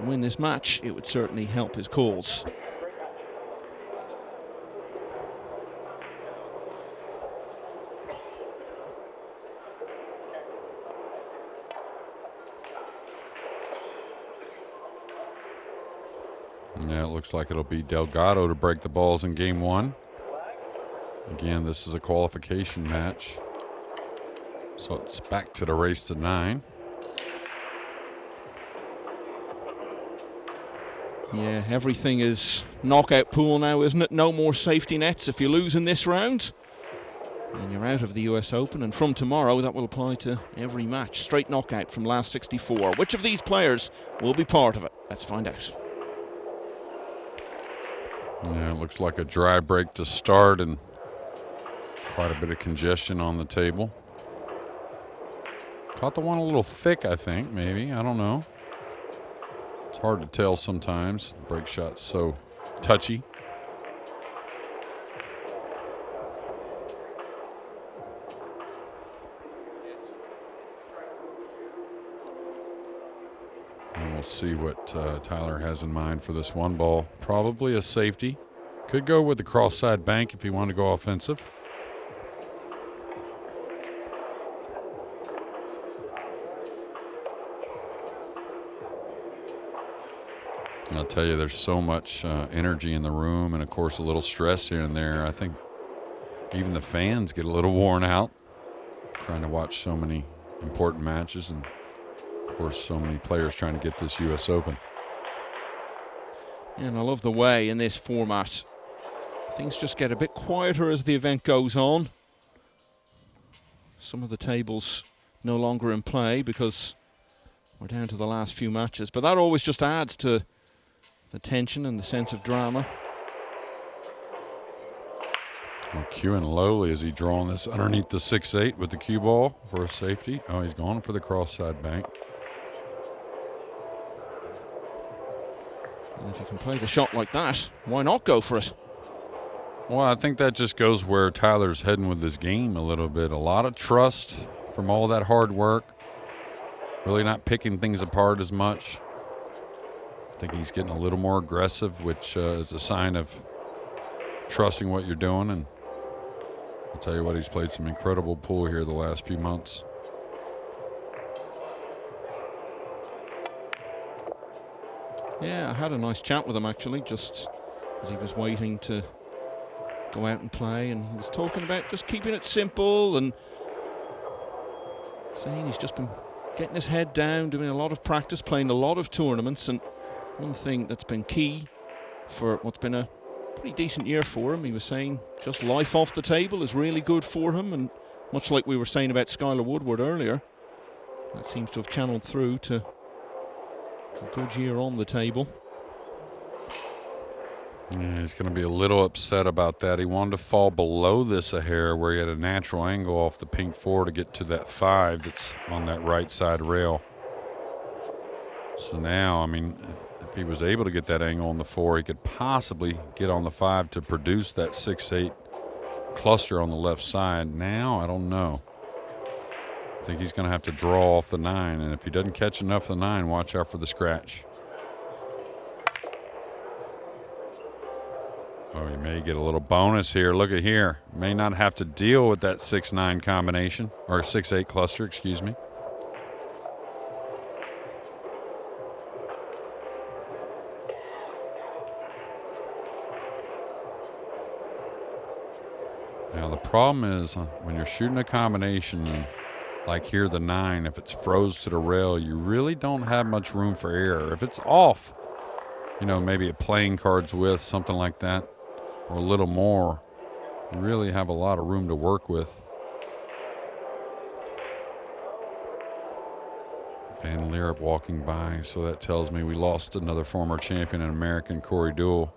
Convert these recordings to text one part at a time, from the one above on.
could win this match, it would certainly help his cause. Yeah, it looks like it'll be Delgado to break the balls in game one. Again, this is a qualification match, so it's back to the race to 9. Yeah, everything is knockout pool now, isn't it? No more safety nets. If you lose in this round, then you're out of the US Open, and from tomorrow that will apply to every match. Straight knockout from last 64. Which of these players will be part of it? Let's find out. Yeah, it looks like a dry break to start and quite a bit of congestion on the table. Caught the one a little thick, I think, maybe. I don't know. It's hard to tell sometimes. The break shot's so touchy. And we'll see what Tyler has in mind for this one ball. Probably a safety. Could go with the cross-side bank if he wanted to go offensive. I'll tell you, there's so much energy in the room, and of course a little stress here and there. I think even the fans get a little worn out trying to watch so many important matches, and of course so many players trying to get this US Open. And I love the way in this format things just get a bit quieter as the event goes on. Some of the tables no longer in play because we're down to the last few matches, but that always just adds to the tension and the sense of drama. Well, cueing lowly as he drawing this underneath the 6-8 with the cue ball for a safety. Oh, he's going for the cross-side bank. And if you can play the shot like that, why not go for it? Well, I think that just goes where Tyler's heading with this game a little bit. A lot of trust from all that hard work. Really not picking things apart as much. I think he's getting a little more aggressive, which is a sign of trusting what you're doing. And I'll tell you what, he's played some incredible pool here the last few months. Yeah, I had a nice chat with him actually, just as he was waiting to go out and play, and he was talking about just keeping it simple and saying he's just been getting his head down, doing a lot of practice, playing a lot of tournaments, and one thing that's been key for what's been a pretty decent year for him, he was saying just life off the table is really good for him, and much like we were saying about Skylar Woodward earlier, that seems to have channeled through to a good year on the table. Yeah, he's going to be a little upset about that. He wanted to fall below this a hair where he had a natural angle off the pink 4 to get to that 5 that's on that right side rail. So now, I mean, if he was able to get that angle on the 4, he could possibly get on the 5 to produce that 6-8 cluster on the left side. Now, I don't know. I think he's going to have to draw off the 9, and if he doesn't catch enough of the 9, watch out for the scratch. Oh, he may get a little bonus here. Look at here. May not have to deal with that 6-9 combination, or 6-8 cluster, excuse me. Now the problem is when you're shooting a combination, and like here the 9, if it's froze to the rail, you really don't have much room for error. If it's off, you know, maybe a playing cards with, something like that, or a little more, you really have a lot of room to work with. Van Leeuwen walking by, so that tells me we lost another former champion in American, Corey Deuel.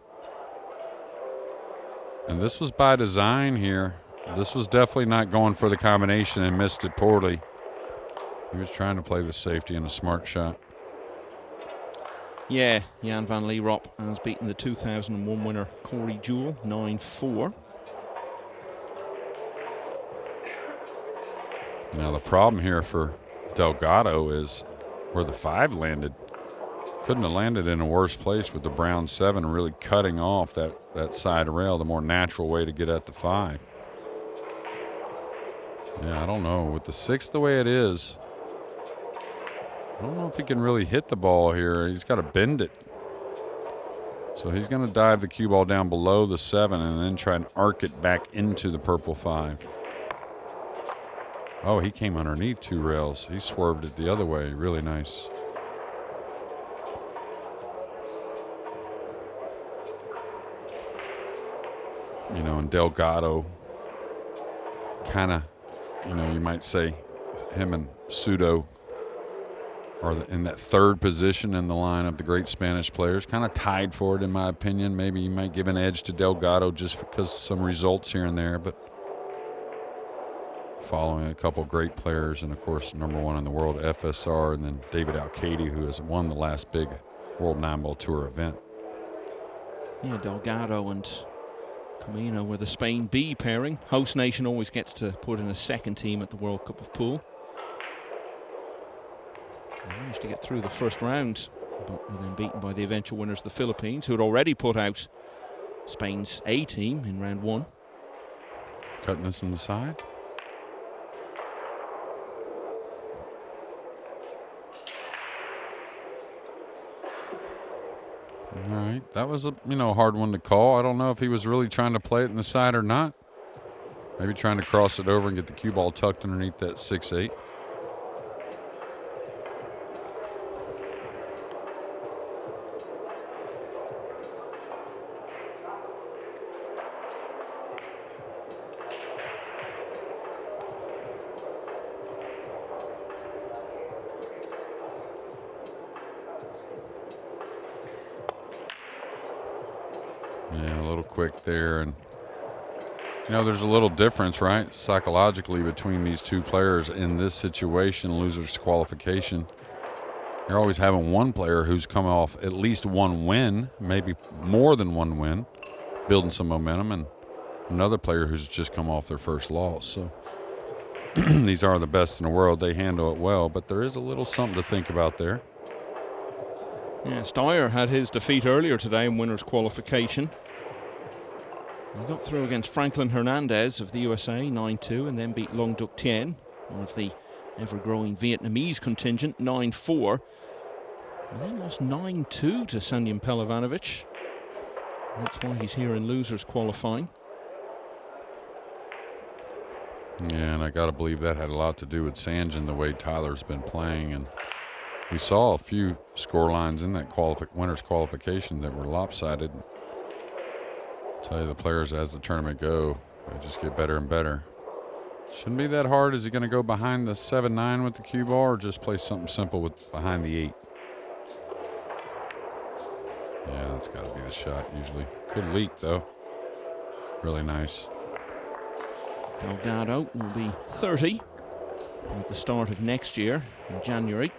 And this was by design here. This was definitely not going for the combination and missed it poorly. He was trying to play the safety and a smart shot. Yeah, Jan van Leeuwen has beaten the 2001 winner Corey Deuel 9-4. Now the problem here for Delgado is where the 5 landed. Couldn't have landed in a worse place with the brown 7 really cutting off that side rail, the more natural way to get at the 5. Yeah, I don't know. With the 6 the way it is, I don't know if he can really hit the ball here. He's got to bend it. So he's going to dive the cue ball down below the 7 and then try and arc it back into the purple 5. Oh, he came underneath 2 rails. He swerved it the other way. Really nice. You know, and Delgado kind of, you know, you might say him and Pseudo are in that 3rd position in the line of the great Spanish players. Kind of tied for it, in my opinion. Maybe you might give an edge to Delgado just because of some results here and there, but following a couple great players, and of course #1 in the world, FSR, and then David Alcady, who has won the last big World 9-Ball Tour event. Yeah, Delgado and Camino were the Spain B pairing. Host nation always gets to put in a 2nd team at the World Cup of Pool. They managed to get through the first round, but were then beaten by the eventual winners, the Philippines, who had already put out Spain's A team in round 1. Cutting this on the side. All right, that was a hard one to call. I don't know if he was really trying to play it in the side or not. Maybe trying to cross it over and get the cue ball tucked underneath that 6-8. Yeah, a little quick there. And, there's a little difference, right, psychologically between these two players in this situation, losers qualification. You're always having one player who's come off at least one win, maybe more than one win, building some momentum, and another player who's just come off their first loss. So these are the best in the world. They handle it well, but there is a little something to think about there. Yeah, Styer had his defeat earlier today in winners qualification. He got through against Franklin Hernandez of the USA 9-2 and then beat Long Duc Tien, one of the ever-growing Vietnamese contingent, 9-4. And then lost 9-2 to Sanjin Pelovanovic. That's why he's here in losers qualifying. Yeah, and I got to believe that had a lot to do with Sanjin, the way Tyler's been playing. And we saw a few score lines in that winners qualification that were lopsided. I'll tell you, the players, as the tournament go, they just get better and better. Shouldn't be that hard. Is he going to go behind the 7-9 with the cue ball, or just play something simple with behind the 8? Yeah, that's got to be the shot usually. Could leak, though. Really nice. Delgado will be 30 at the start of next year in January.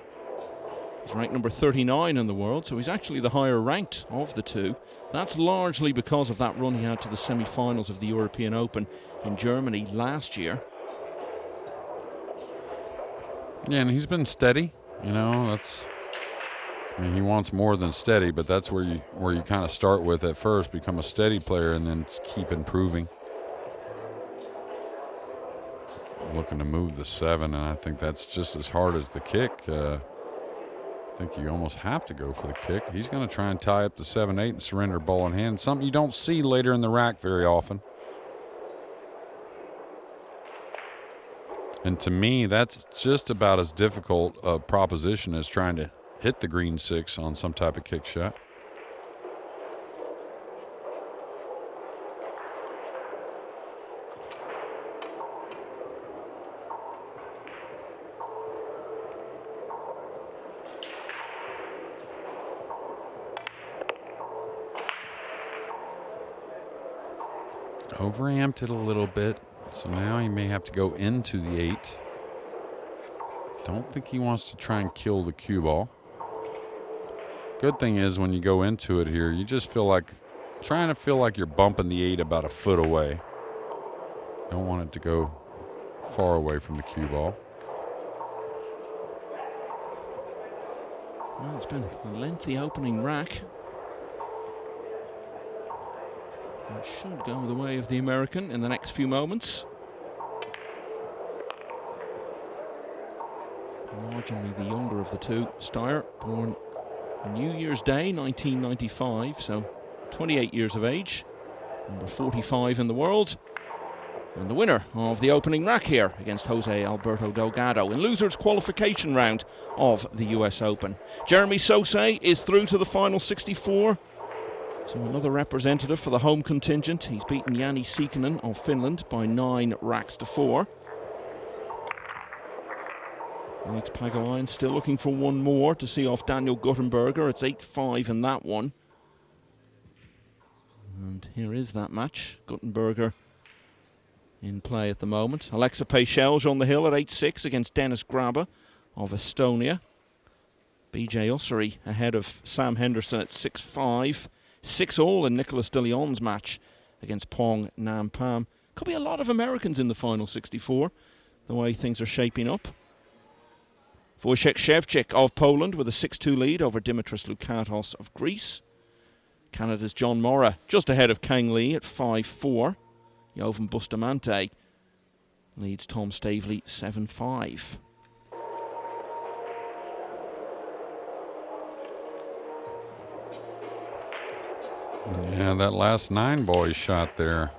He's ranked number 39 in the world, so he's actually the higher ranked of the two. That's largely because of that run he had to the semi-finals of the European Open in Germany last year. Yeah, and he's been steady. He wants more than steady, but that's where you kind of start with at first, become a steady player and then keep improving. Looking to move the 7, and I think that's just as hard as the kick. I think you almost have to go for the kick. He's going to try and tie up the 7-8 and surrender ball in hand, something you don't see later in the rack very often. And to me, that's just about as difficult a proposition as trying to hit the green 6 on some type of kick shot. Overamped it a little bit, so now he may have to go into the 8. Don't think he wants to try and kill the cue ball. Good thing is when you go into it here, you just feel like you're bumping the 8 about a foot away. Don't want it to go far away from the cue ball. Well, it's been a lengthy opening rack. It should go the way of the American in the next few moments. Marginally the younger of the two, Styer, born on New Year's Day 1995, so 28 years of age, number 45 in the world, and the winner of the opening rack here against Jose Alberto Delgado in losers qualification round of the US Open. Jeremy Sosay is through to the final 64, so another representative for the home contingent. He's beaten Jani Sikkanen of Finland by 9 racks to 4. Alex Pagulayan still looking for one more to see off Daniel Guttenberger. It's 8-5 in that one. And here is that match. Guttenberger in play at the moment. Alexa Pechelj on the hill at 8-6 against Dennis Grabe of Estonia. BJ Ussuri ahead of Sam Henderson at 6-5. 6-all in Nicholas de Leon's match against Pong Nam Pham. Could be a lot of Americans in the final 64, the way things are shaping up. Wojciech Szewczyk of Poland with a 6-2 lead over Dimitris Loukatos of Greece. Canada's John Mora just ahead of Kang Lee at 5-4. Jovan Bustamante leads Tom Stavely 7-5. Yeah, that last 9-ball he shot there,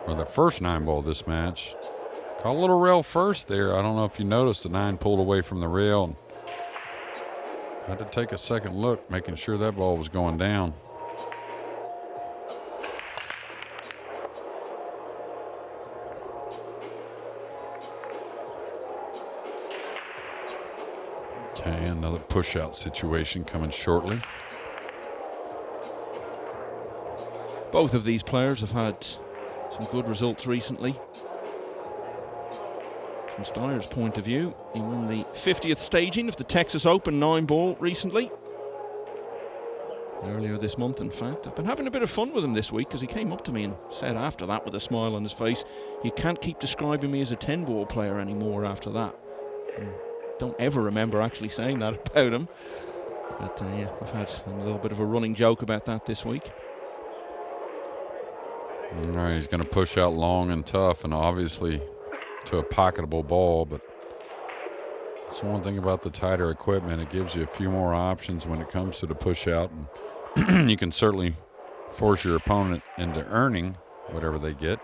or the first 9-ball of this match, caught a little rail first there. I don't know if you noticed the 9 pulled away from the rail. And had to take a second look, making sure that ball was going down. Okay, another push-out situation coming shortly. Both of these players have had some good results recently. From Steyer's point of view, he won the 50th staging of the Texas Open 9-ball recently. Earlier this month, in fact. I've been having a bit of fun with him this week because he came up to me and said after that with a smile on his face, "You can't keep describing me as a 10-ball player anymore after that." Don't ever remember actually saying that about him. But yeah, I've had a little bit of a running joke about that this week. All right, he's going to push out long and tough, and obviously to a pocketable ball, but that's one thing about the tighter equipment. It gives you a few more options when it comes to the push out, and you can certainly force your opponent into earning whatever they get.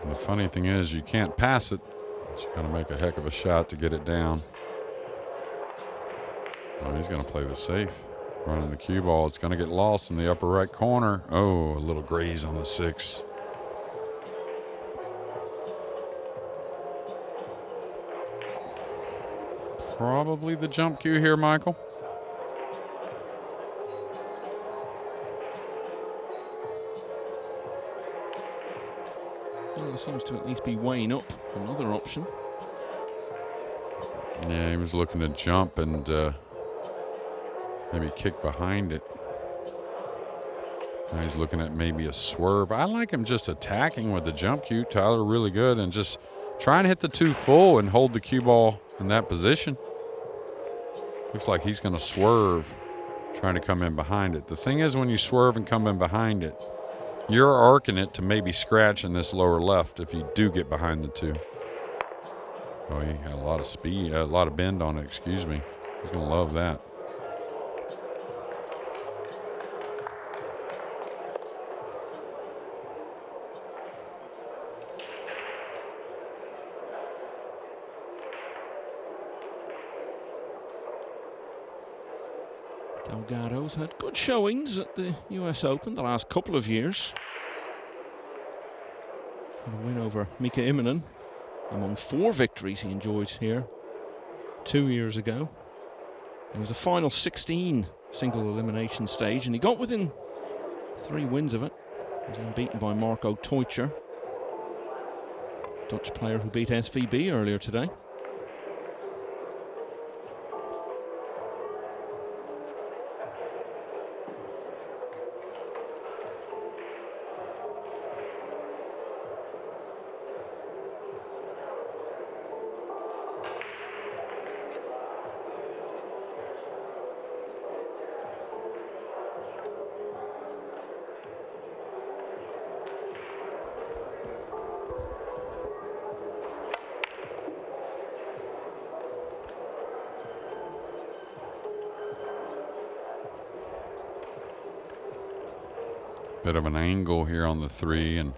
The funny thing is, you can't pass it. You got to make a heck of a shot to get it down. Oh, he's going to play this safe. Running the cue ball. It's going to get lost in the upper right corner. Oh, a little graze on the 6. Probably the jump cue here, Michael. Well, seems to at least be weighing up another option. Yeah, he was looking to jump and maybe kick behind it. Now he's looking at maybe a swerve. I like him just attacking with the jump cue, Tyler, really good, and just trying to hit the 2 full and hold the cue ball in that position. Looks like he's going to swerve, trying to come in behind it. The thing is, when you swerve and come in behind it, you're arcing it to maybe scratch in this lower left if you do get behind the 2. Oh, he had a lot of speed, a lot of bend on it, excuse me. He's going to love that. Delgado's had good showings at the US Open the last couple of years. And a win over Mika Immonen among 4 victories he enjoyed here 2 years ago. It was a final 16 single elimination stage, and he got within 3 wins of it. He was then beaten by Marco Teutcher, Dutch player who beat SVB earlier today. Bit of an angle here on the 3, and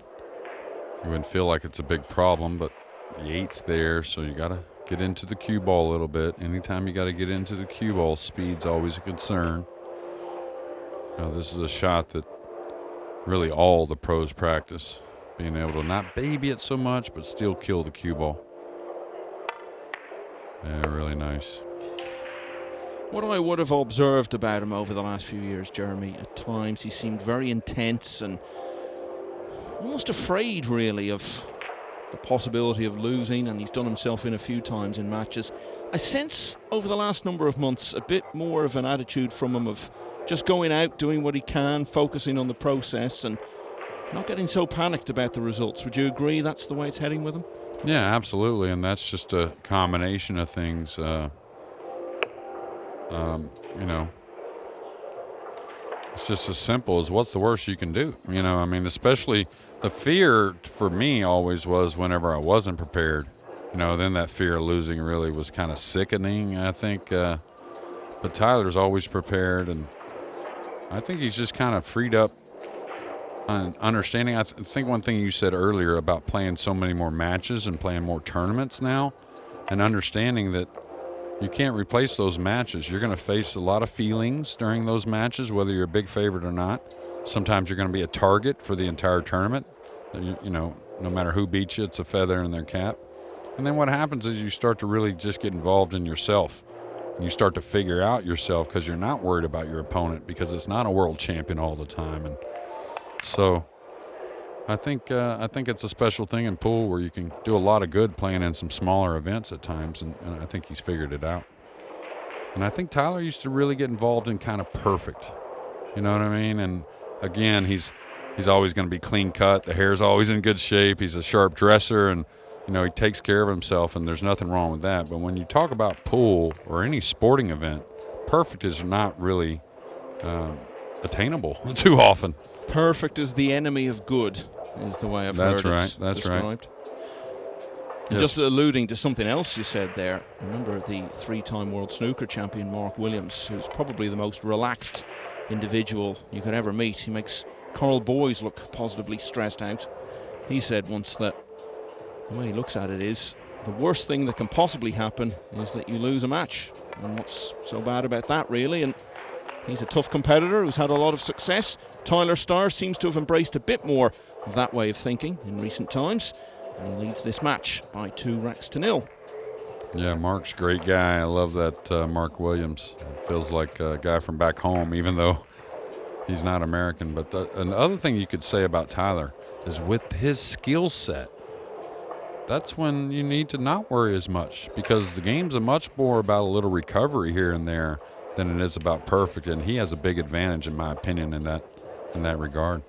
you wouldn't feel like it's a big problem, but the 8's there, so you got to get into the cue ball a little bit. Anytime you got to get into the cue ball, speed's always a concern. Now, this is a shot that really all the pros practice, being able to not baby it so much, but still kill the cue ball. Yeah, really nice. What I would have observed about him over the last few years, Jeremy, at times he seemed very intense and almost afraid, really, of the possibility of losing, and he's done himself in a few times in matches. I sense over the last number of months a bit more of an attitude from him of just going out, doing what he can, focusing on the process, and not getting so panicked about the results. Would you agree that's the way it's heading with him? Yeah, absolutely, and that's just a combination of things. You know, it's just as simple as what's the worst you can do. You know, I mean, especially the fear for me always was whenever I wasn't prepared. You know, then that fear of losing really was kind of sickening, I think. But Tyler's always prepared, and I think he's just kind of freed up on understanding. I think one thing you said earlier about playing so many more matches and playing more tournaments now, and understanding that you can't replace those matches. You're going to face a lot of feelings during those matches, whether you're a big favorite or not. Sometimes you're going to be a target for the entire tournament. You know, no matter who beats you, it's a feather in their cap. And then what happens is you start to really just get involved in yourself. And you start to figure out yourself because you're not worried about your opponent because it's not a world champion all the time. And so I think it's a special thing in pool where you can do a lot of good playing in some smaller events at times, and I think he's figured it out. And I think Tyler used to really get involved in kind of perfect. You know what I mean? And again, he's always going to be clean cut. The hair's always in good shape. He's a sharp dresser, and you know he takes care of himself, and there's nothing wrong with that. But when you talk about pool or any sporting event, perfect is not really attainable too often. Perfect is the enemy of good, is the way I've heard it described. That's right. And just alluding to something else you said there, remember the 3-time world snooker champion Mark Williams, who's probably the most relaxed individual you could ever meet. He makes Carl Boys look positively stressed out. He said once that the way he looks at it is the worst thing that can possibly happen is that you lose a match. And what's so bad about that, really? And he's a tough competitor who's had a lot of success. Tyler Styer seems to have embraced a bit more of that way of thinking in recent times, and he leads this match by 2-0. Yeah, Mark's a great guy. I love that Mark Williams. Feels like a guy from back home, even though he's not American. But another thing you could say about Tyler is with his skill set, that's when you need to not worry as much, because the game's a much more about a little recovery here and there than it is about perfect, and he has a big advantage, in my opinion, in that regard.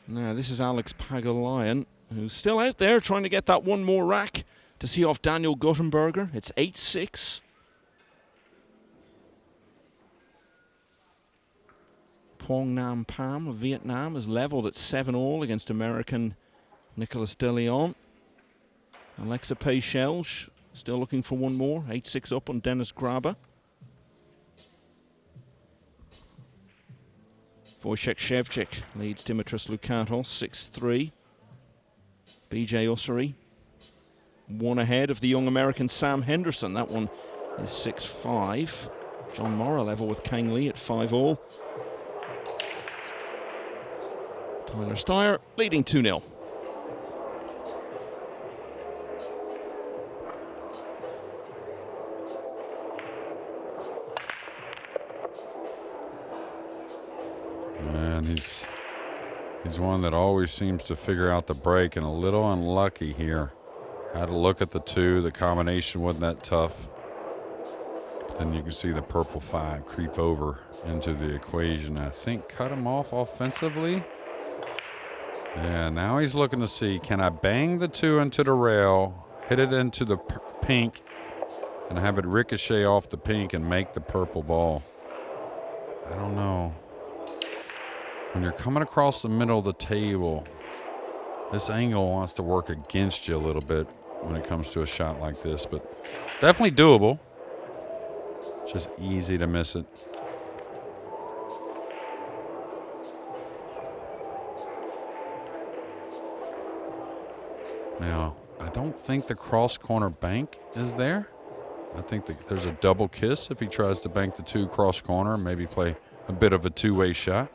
Now, this is Alex Pagulayan, who's still out there trying to get that one more rack to see off Daniel Guttenberger. It's 8-6. Quang Nam Pham of Vietnam is leveled at 7-all against American Nicolas De Leon. Alexa Peichel still looking for one more. 8-6 up on Dennis Graber. Wojciech Szewczyk leads Dimitris Lukatos 6-3. BJ Ussery one ahead of the young American Sam Henderson. That one is 6-5. John Morra level with Kang Lee at 5-all. Tyler Styer leading 2-0. And he's one that always seems to figure out the break, and a little unlucky here. Had to look at the 2. The combination wasn't that tough. But then you can see the purple 5 creep over into the equation. I think cut him off offensively. Yeah, now he's looking to see, can I bang the 2 into the rail, hit it into the pink, and have it ricochet off the pink and make the purple ball? I don't know. When you're coming across the middle of the table, this angle wants to work against you a little bit when it comes to a shot like this, but definitely doable. Just easy to miss it. Now, I don't think the cross corner bank is there. I think that there's a double kiss if he tries to bank the 2 cross corner, maybe play a bit of a two-way shot.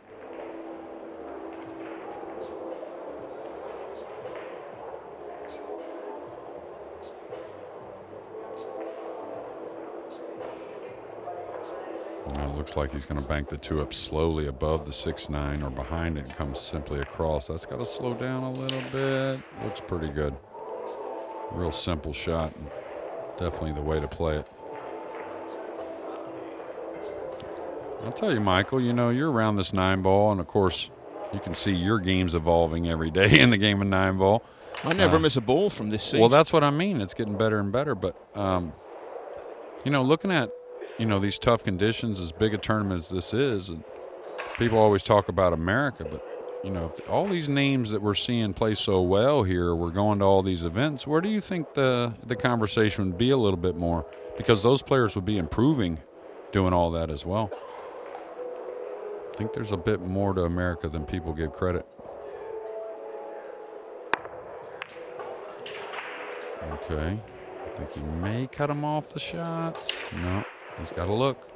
It looks like he's going to bank the 2 up slowly above the 6-9 or behind it and comes simply across. That's got to slow down a little bit. Looks pretty good. Real simple shot. And definitely the way to play it. I'll tell you, Michael, you know, you're around this 9-ball, and of course, you can see your game's evolving every day in the game of 9-ball. I never miss a ball from this season. Well, that's what I mean. It's getting better and better. But, you know, looking at, you know, these tough conditions, as big a tournament as this is, and people always talk about America, but, you know, if all these names that we're seeing play so well here, we're going to all these events, where do you think the conversation would be a little bit more? Because those players would be improving doing all that as well. I think there's a bit more to America than people give credit. Okay. I think he may cut him off the shots. No, he's got to look.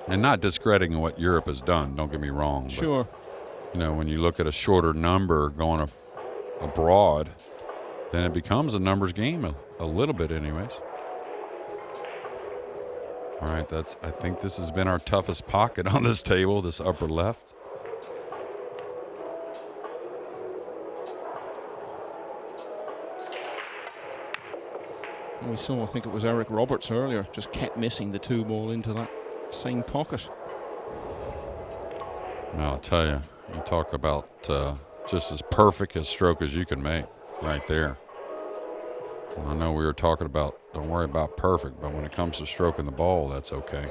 And not discrediting what Europe has done, don't get me wrong. Sure. But, you know, when you look at a shorter number going abroad, then it becomes a numbers game a little bit anyways. All right, I think this has been our toughest pocket on this table, this upper left. We saw, I think it was Eric Roberts earlier, just kept missing the 2-ball into that same pocket. Now, I'll tell you, you talk about just as perfect a stroke as you can make right there. I know we were talking about don't worry about perfect, but when it comes to stroking the ball, that's okay.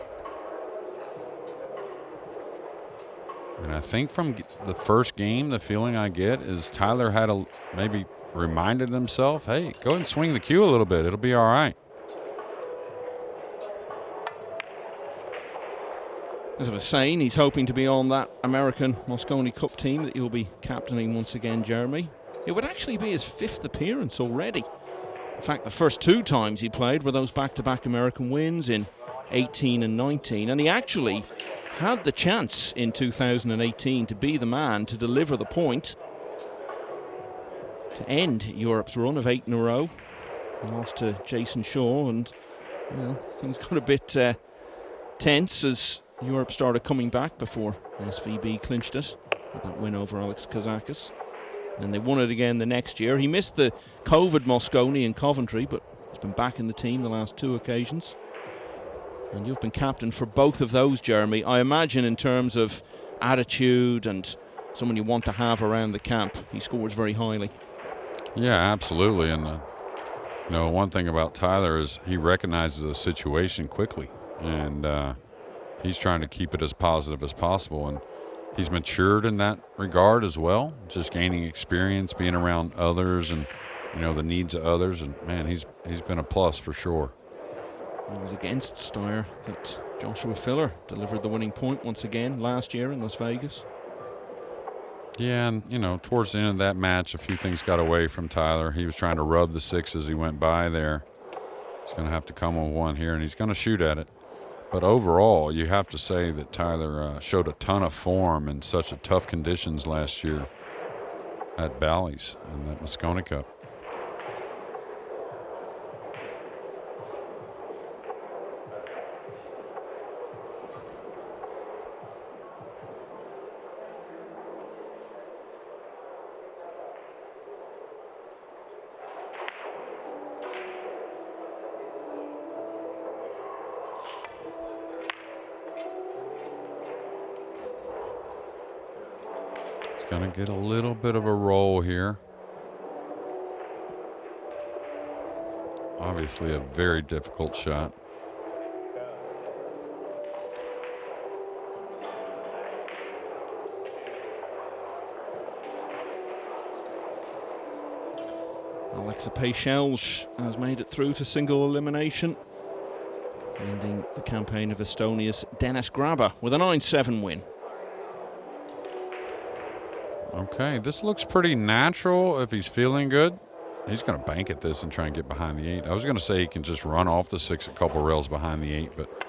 And I think from the first game, the feeling I get is Tyler had maybe reminded himself, hey, go ahead and swing the cue a little bit. It'll be all right. As I was saying, he's hoping to be on that American Mosconi Cup team that he'll be captaining once again, Jeremy. It would actually be his 5th appearance already. In fact, the first 2 times he played were those back-to-back American wins in 18 and 19, and he actually had the chance in 2018 to be the man to deliver the point to end Europe's run of 8 in a row. He lost to Jason Shaw, and things got a bit tense as Europe started coming back before SVB clinched it with that win over Alex Kazakis. And they won it again the next year. He missed the COVID Mosconi in Coventry, but he's been back in the team the last 2 occasions. And you've been captain for both of those, Jeremy. I imagine in terms of attitude and someone you want to have around the camp, he scores very highly. Yeah, absolutely. And, you know, one thing about Tyler is he recognizes a situation quickly. And he's trying to keep it as positive as possible. And he's matured in that regard as well, just gaining experience, being around others and, you know, the needs of others. And, man, he's been a plus for sure. It was against Styer that Joshua Filler delivered the winning point once again last year in Las Vegas. Yeah, and, you know, towards the end of that match, a few things got away from Tyler. He was trying to rub the 6 as he went by there. He's going to have to come with one here, and he's going to shoot at it. But overall, you have to say that Tyler showed a ton of form in such a tough conditions last year at Bally's in that Mosconi Cup. Going to get a little bit of a roll here. Obviously a very difficult shot. Alexa Pechelj has made it through to single elimination, ending the campaign of Estonia's Dennis Graber with a 9-7 win. Okay, this looks pretty natural if he's feeling good. He's going to bank at this and try and get behind the 8. I was going to say he can just run off the 6 a couple rails behind the 8, but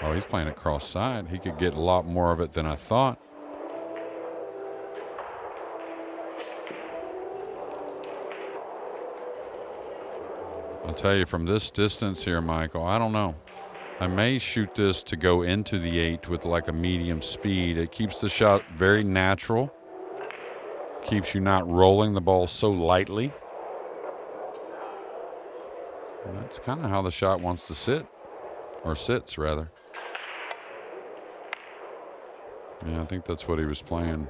oh, he's playing it cross side. He could get a lot more of it than I thought. I'll tell you from this distance here, Michael, I don't know. I may shoot this to go into the 8 with like a medium speed. It keeps the shot very natural. Keeps you not rolling the ball so lightly. And that's kind of how the shot wants to sit, or sits rather. Yeah, I think that's what he was playing.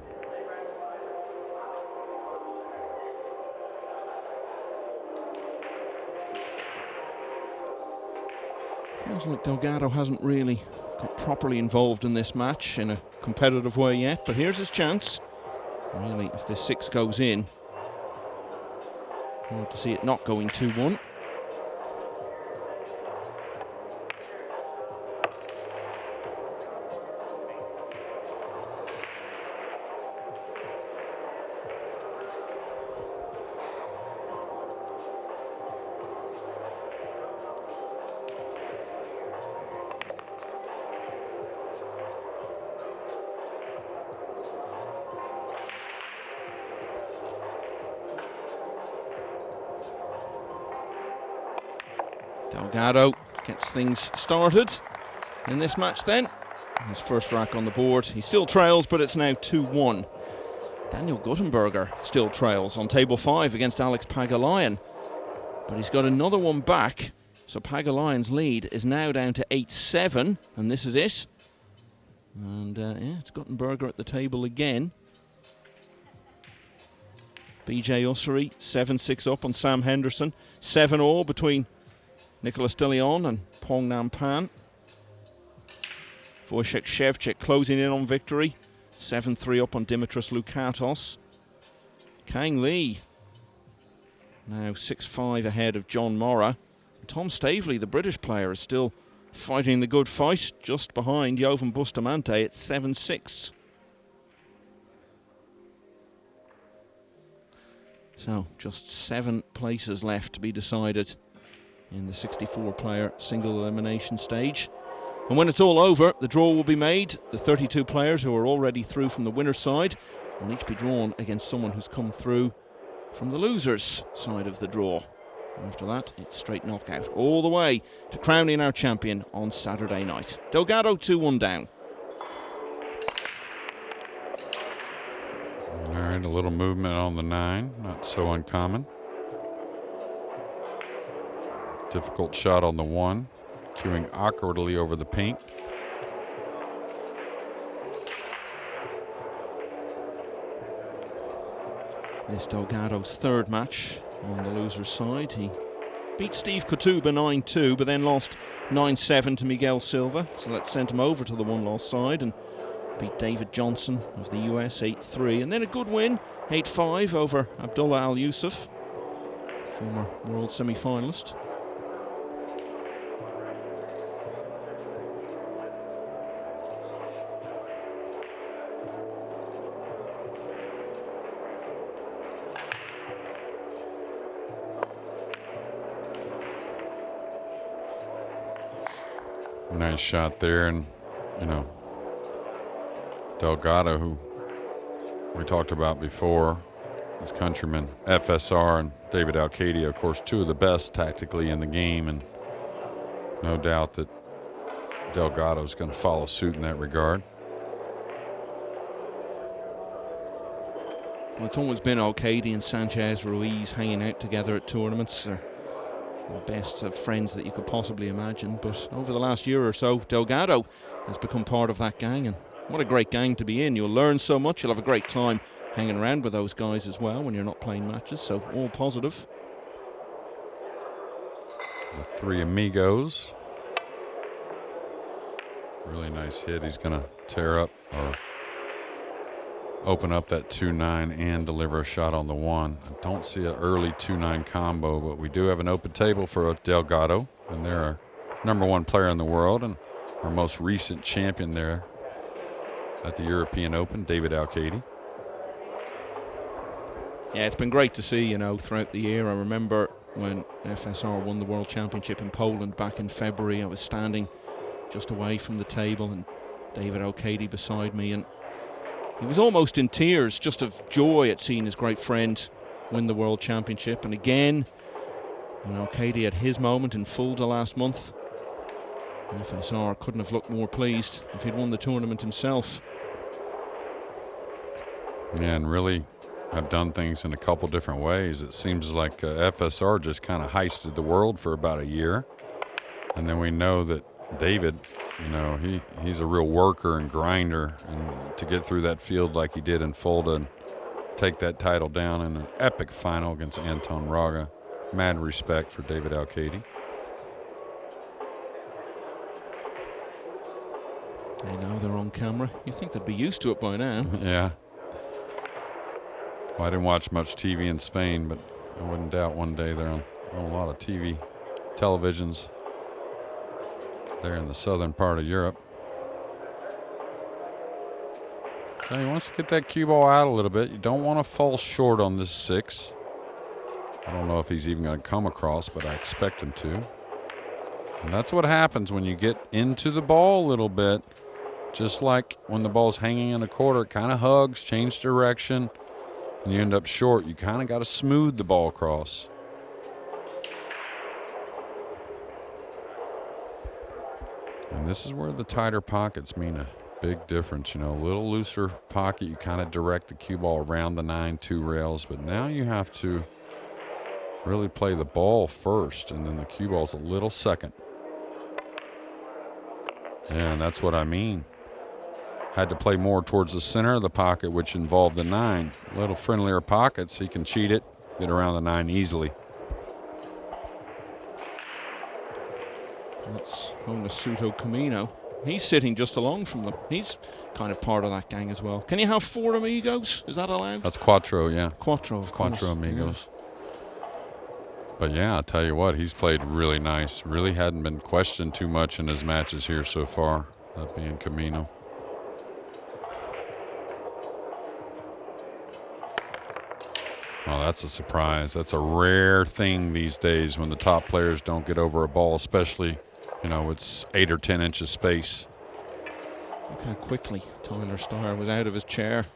Feels like Delgado hasn't really got properly involved in this match in a competitive way yet, but here's his chance. Really, if this 6 goes in, hard to see it not going 2-1. Delgado gets things started in this match then. His first rack on the board. He still trails, but it's now 2-1. Daniel Guttenberger still trails on table 5 against Alex Pagulayan. But he's got another one back. So Pagulayan's lead is now down to 8-7, and this is it. And yeah, it's Guttenberger at the table again. BJ Ussery 7-6 up on Sam Henderson. 7-all between Nicholas De Leon and Pong Nam Pan. Wojciech Szewczyk closing in on victory. 7-3 up on Dimitris Loukatos. Kang Lee now 6-5 ahead of John Morra. Tom Staveley, the British player, is still fighting the good fight, just behind Jovan Bustamante at 7-6. So just 7 places left to be decided in the 64-player single elimination stage. And when it's all over, the draw will be made. The 32 players who are already through from the winner's side will each be drawn against someone who's come through from the loser's side of the draw. After that, it's straight knockout all the way to crowning our champion on Saturday night. Delgado 2-1 down. All right, a little movement on the 9, not so uncommon. Difficult shot on the 1, queuing awkwardly over the pink. This Delgado's third match on the loser's side. He beat Steve Kotuba 9-2, but then lost 9-7 to Miguel Silva, so that sent him over to the one-loss side, and beat David Johnson of the US 8-3, and then a good win 8-5 over Abdullah Al Yusuf, former world semi-finalist. Nice shot there, and you know, Delgado, who we talked about before, his countrymen FSR and David Alcadia, of course, 2 of the best tactically in the game, and no doubt that Delgado's going to follow suit in that regard. Well, it's always been Alcaide and Sanchez Ruiz hanging out together at tournaments. They're the best of friends that you could possibly imagine, but over the last year or so, Delgado has become part of that gang, and what a great gang to be in. You'll learn so much, you'll have a great time hanging around with those guys as well when you're not playing matches, so all positive. The 3 amigos. Really nice hit. He's going to tear up or open up that 2-9 and deliver a shot on the 1. I don't see an early 2-9 combo, but we do have an open table for Delgado, and they're our #1 player in the world and our most recent champion there at the European Open, David Alcaide. Yeah, it's been great to see, throughout the year. I remember when FSR won the World Championship in Poland back in February. I was standing just away from the table and David O'Cady beside me, and he was almost in tears just of joy at seeing his great friend win the World Championship. And again, O'Cady had his moment in Fulda last month. FSR couldn't have looked more pleased if he'd won the tournament himself. Yeah, and really have done things in a couple different ways. It seems like FSR just kind of heisted the world for about a year. And then we know that David, he's a real worker and grinder. And to get through that field like he did in Fulda and take that title down in an epic final against Anton Raga. Mad respect for David Alcady. They know they're on camera. You think they'd be used to it by now. Yeah. Well, I didn't watch much TV in Spain, but I wouldn't doubt one day they're on a lot of televisions there in the southern part of Europe. So he wants to get that cue ball out a little bit. You don't want to fall short on this 6. I don't know if he's even going to come across, but I expect him to. And that's what happens when you get into the ball a little bit. Just like when the ball's hanging in a quarter, it kind of hugs, change direction, and you end up short. You kind of got to smooth the ball across. And this is where the tighter pockets mean a big difference. A little looser pocket, you kind of direct the cue ball around the 9-2 rails, but now you have to really play the ball first, and then the cue ball's a little second. Yeah, and that's what I mean. Had to play more towards the center of the pocket, which involved the 9. A little friendlier pockets, he can cheat it, get around the 9 easily. That's Honasuto Camino. He's sitting just along from them. He's kind of part of that gang as well. Can you have 4 amigos? Is that allowed? That's Quattro, yeah. Quattro, of course. Quattro amigos. Yeah. But yeah, I'll tell you what, he's played really nice. Really hadn't been questioned too much in his matches here so far, that being Camino. Oh, that's a surprise. That's a rare thing these days when the top players don't get over a ball, especially, it's 8 or 10 inches space. Look how quickly Tyler Styer was out of his chair,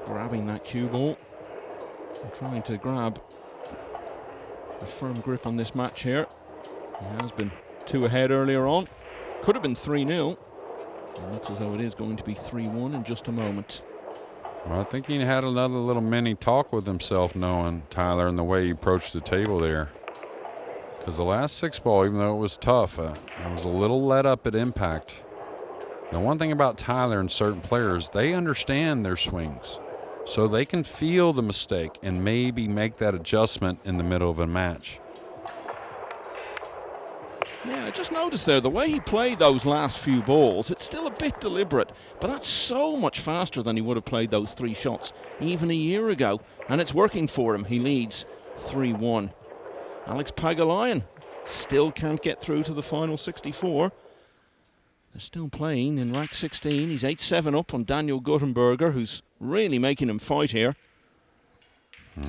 grabbing that cue ball and trying to grab a firm grip on this match here. He has been 2 ahead earlier on. Could have been 3-0. It looks as though it is going to be 3-1 in just a moment. Well, I think he had another little mini talk with himself, knowing Tyler and the way he approached the table there. Because the last 6 ball, even though it was tough, I was a little let up at impact. Now, one thing about Tyler and certain players, they understand their swings. So they can feel the mistake and maybe make that adjustment in the middle of a match. Yeah, I just noticed there, the way he played those last few balls, it's still a bit deliberate, but that's so much faster than he would have played those 3 shots even a year ago. And it's working for him. He leads 3-1. Alex Pagulayan still can't get through to the final 64. They're still playing in rack 16. He's 8-7 up on Daniel Guttenberger, who's really making him fight here.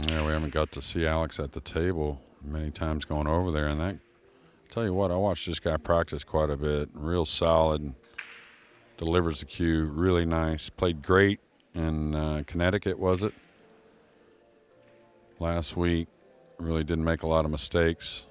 Yeah, we haven't got to see Alex at the table many times going over there, and that. Tell you what, I watched this guy practice quite a bit. Real solid, delivers the cue, really nice. Played great in Connecticut, was it? Last week, really didn't make a lot of mistakes.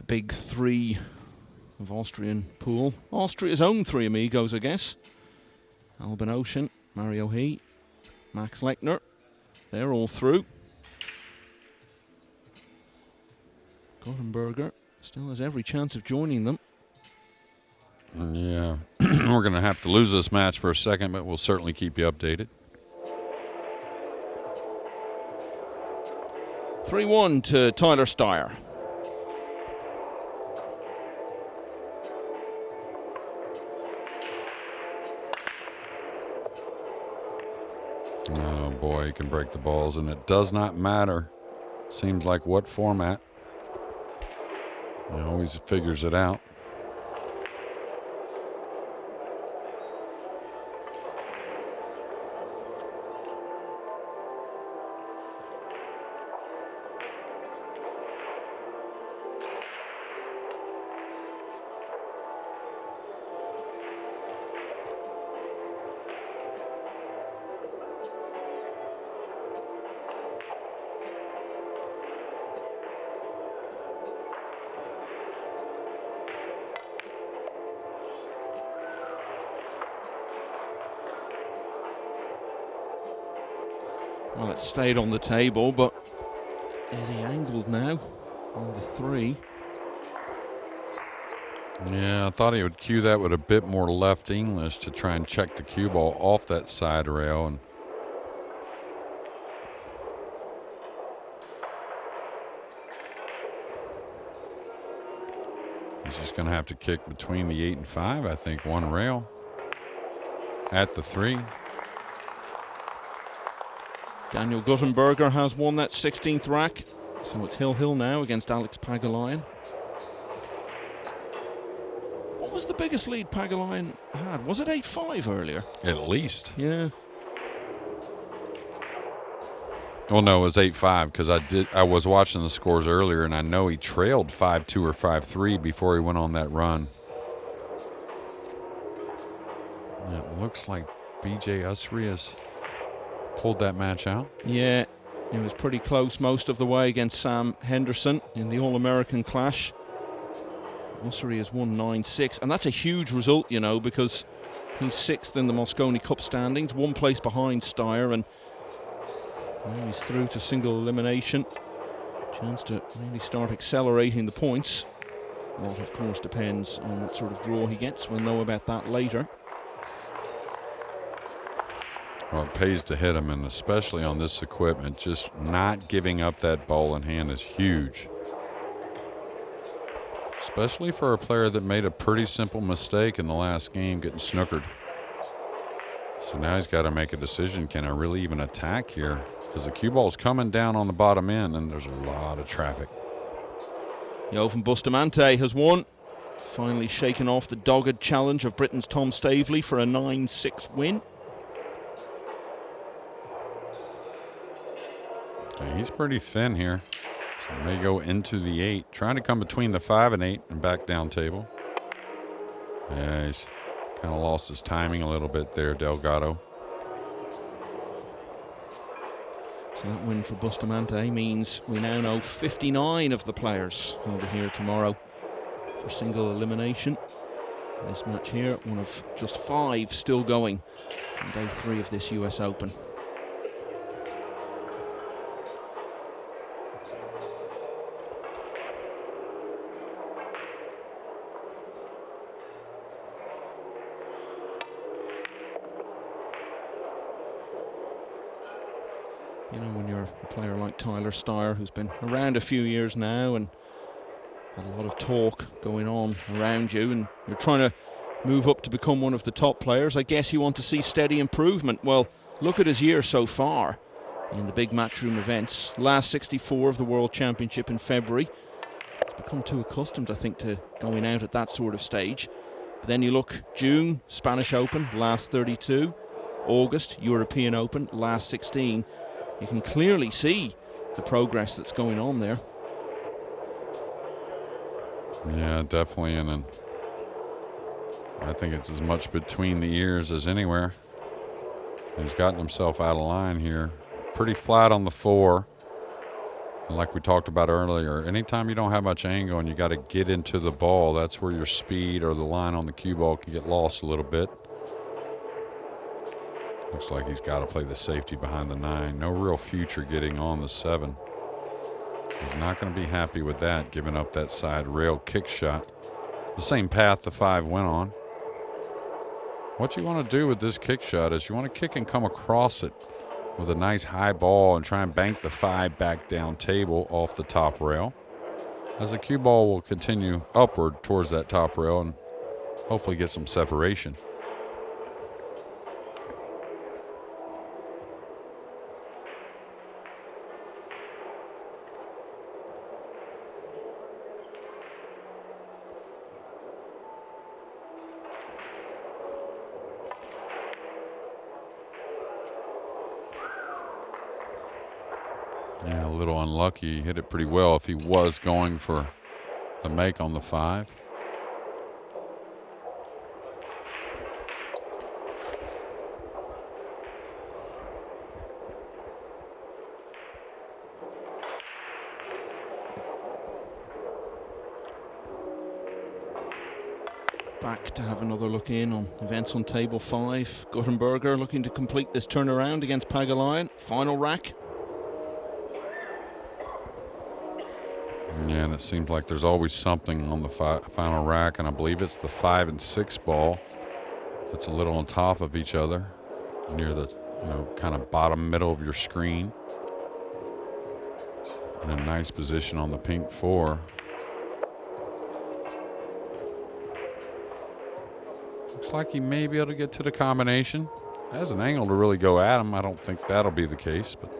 Big 3 of Austrian pool. Austria's own 3 amigos, I guess. Albin Ocean, Mario He, Max Lechner. They're all through. Gothenberger still has every chance of joining them. Yeah, we're going to have to lose this match for a second, but we'll certainly keep you updated. 3-1 to Tyler Styer. Oh boy, he can break the balls, and it does not matter. Seems like what format. He always figures it out. Well, it stayed on the table, but is he angled now on the 3? Yeah, I thought he would cue that with a bit more left English to try and check the cue ball off that side rail. And he's just going to have to kick between the 8 and 5, I think, one rail at the 3. Daniel Guttenberger has won that 16th rack, so it's Hill now against Alex Pagulayan. What was the biggest lead Pagulayan had? Was it 8-5 earlier? At least. Yeah. Well, no, it was 8-5 because I was watching the scores earlier, and I know he trailed 5-2 or 5-3 before he went on that run. Yeah, it looks like B.J. Usry has pulled that match out. Yeah, it was pretty close most of the way against Sam Henderson in the All-American clash. Usry has won 9-6, and that's a huge result, you know, because he's 6th in the Mosconi Cup standings, 1 place behind Styer, and now he's through to single elimination. Chance to really start accelerating the points. A lot, of course, depends on what sort of draw he gets. We'll know about that later. Well, it pays to hit him, and especially on this equipment, just not giving up that ball in hand is huge. Especially for a player that made a pretty simple mistake in the last game, getting snookered. So now he's got to make a decision. Can I really even attack here? Because the cue ball's coming down on the bottom end, and there's a lot of traffic. Jovan Bustamante has won. Finally shaken off the dogged challenge of Britain's Tom Staveley for a 9-6 win. Okay, he's pretty thin here. So he may go into the 8. Trying to come between the 5 and 8 and back down table. Yeah, he's kind of lost his timing a little bit there, Delgado. So that win for Bustamante means we now know 59 of the players will be here tomorrow for single elimination. This match here, one of just 5 still going on day 3 of this US Open. You know, when you're a player like Tyler Styer, who's been around a few years now and had a lot of talk going on around you, and you're trying to move up to become one of the top players, I guess you want to see steady improvement. Well, look at his year so far in the big Matchroom events. Last 64 of the World Championship in February. He's become too accustomed, I think, to going out at that sort of stage. But then you look, June, Spanish Open, last 32. August, European Open, last 16. You can clearly see the progress that's going on there. Yeah, definitely. And I think it's as much between the ears as anywhere. He's gotten himself out of line here. Pretty flat on the 4. And like we talked about earlier, anytime you don't have much angle and you got to get into the ball, that's where your speed or the line on the cue ball can get lost a little bit. Looks like he's got to play the safety behind the 9. No real future getting on the 7. He's not going to be happy with that, giving up that side rail kick shot. The same path the 5 went on. What you want to do with this kick shot is you want to kick and come across it with a nice high ball and try and bank the 5 back down table off the top rail, as the cue ball will continue upward towards that top rail and hopefully get some separation. Yeah, a little unlucky. He hit it pretty well if he was going for the make on the 5. Back to have another look in on events on table 5. Guttenberger looking to complete this turnaround against Pagulayan. Final rack. Yeah, and it seems like there's always something on the final rack, and I believe it's the 5 and 6 ball that's a little on top of each other near the kind of bottom middle of your screen. In a nice position on the pink 4. Looks like he may be able to get to the combination. Has an angle to really go at him. I don't think that'll be the case, but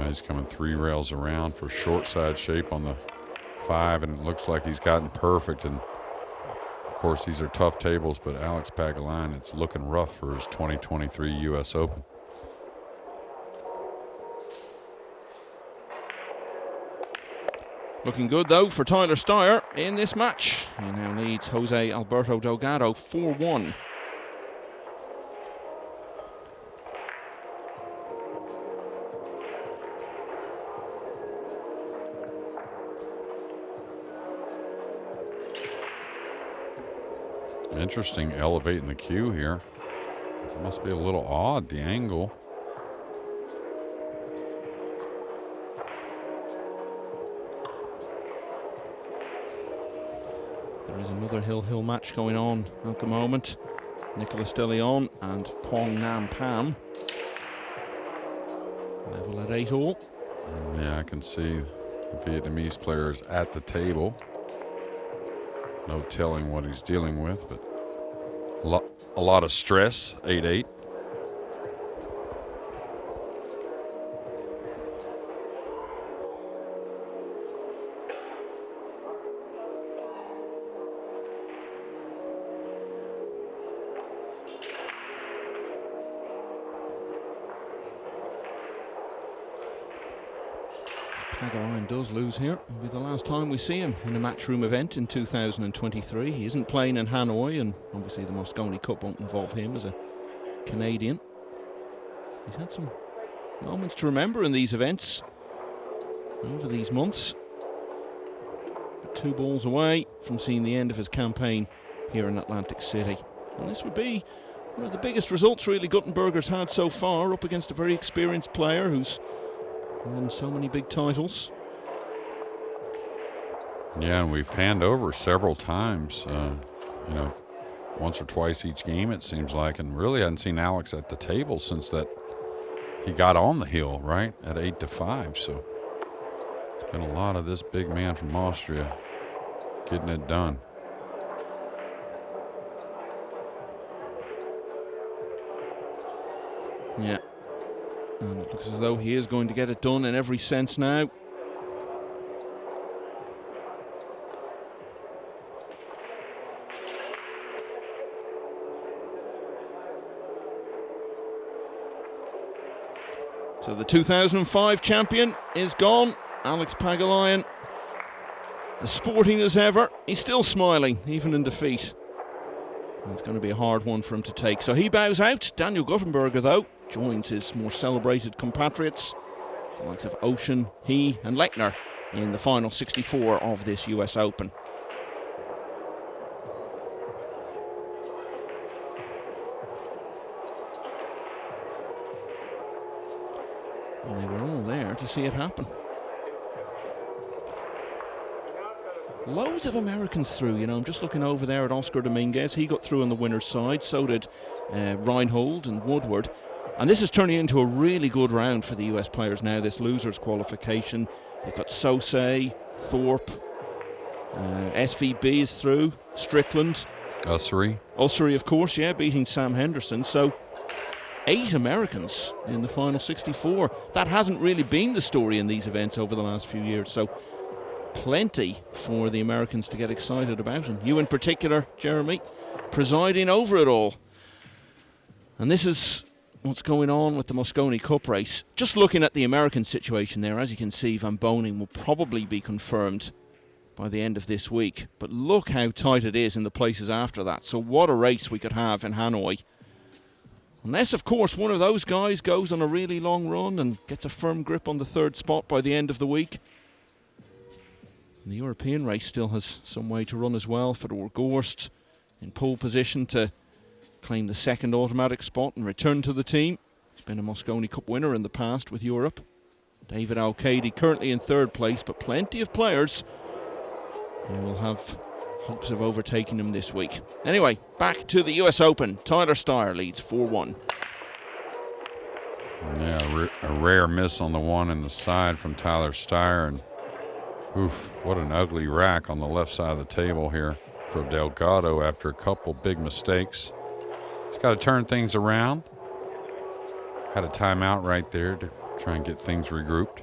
he's coming 3 rails around for short side shape on the 5, and it looks like he's gotten perfect. And of course, these are tough tables, but Alex Pagulayan, it's looking rough for his 2023 U.S. Open. Looking good, though, for Tyler Styer in this match. He now leads Jose Alberto Delgado 4-1. Interesting elevating the cue here. It must be a little odd, the angle. There is another Hill match going on at the moment. Nicolas De Leon and Pong Nam Pam. Level at 8 all. Yeah, I can see the Vietnamese players at the table. No telling what he's dealing with, but a lot of stress. 8-8. Pagulayan does lose here. It'll be the last time we see him in a Matchroom event in 2023. He isn't playing in Hanoi, and obviously the Mosconi Cup won't involve him as a Canadian. He's had some moments to remember in these events over these months. But 2 balls away from seeing the end of his campaign here in Atlantic City. And this would be one of the biggest results really Guttenberger's had so far, up against a very experienced player who's won so many big titles. Yeah, and we've panned over several times, once or twice each game it seems like, and really hadn't seen Alex at the table since that he got on the hill, right, at 8-5. So it's been a lot of this big man from Austria getting it done. Yeah. And it looks as though he is going to get it done in every sense now. So the 2005 champion is gone. Alex Pagulayan, as sporting as ever. He's still smiling, even in defeat. And it's going to be a hard one for him to take. So he bows out. Daniel Guttenberger, though, joins his more celebrated compatriots, the likes of Ocean, he and Lechner, in the final 64 of this US Open. And they were all there to see it happen. Loads of Americans through, I'm just looking over there at Oscar Dominguez. He got through on the winner's side, so did Reinhold and Woodward. And this is turning into a really good round for the US players now, this losers qualification. They've got Sosei, Thorpe, SVB is through, Strickland. Ussery, of course, yeah, beating Sam Henderson. So 8 Americans in the final 64. That hasn't really been the story in these events over the last few years, so plenty for the Americans to get excited about, and you in particular, Jeremy, presiding over it all. And this is what's going on with the Mosconi Cup race. Just looking at the American situation there, as you can see, Van Boning will probably be confirmed by the end of this week. But look how tight it is in the places after that. So what a race we could have in Hanoi. Unless, of course, one of those guys goes on a really long run and gets a firm grip on the 3rd spot by the end of the week. And the European race still has some way to run as well. Fedor Gorst in pole position to claim the 2nd automatic spot and return to the team. He's been a Mosconi Cup winner in the past with Europe. David Al-Kaidi currently in 3rd place, but plenty of players who will have hopes of overtaking him this week. Anyway, back to the US Open. Tyler Styer leads 4-1. Yeah, a rare miss on the one in the side from Tyler Styer, and oof, what an ugly rack on the left side of the table here for Delgado after a couple big mistakes. He's got to turn things around. Had a timeout right there to try and get things regrouped.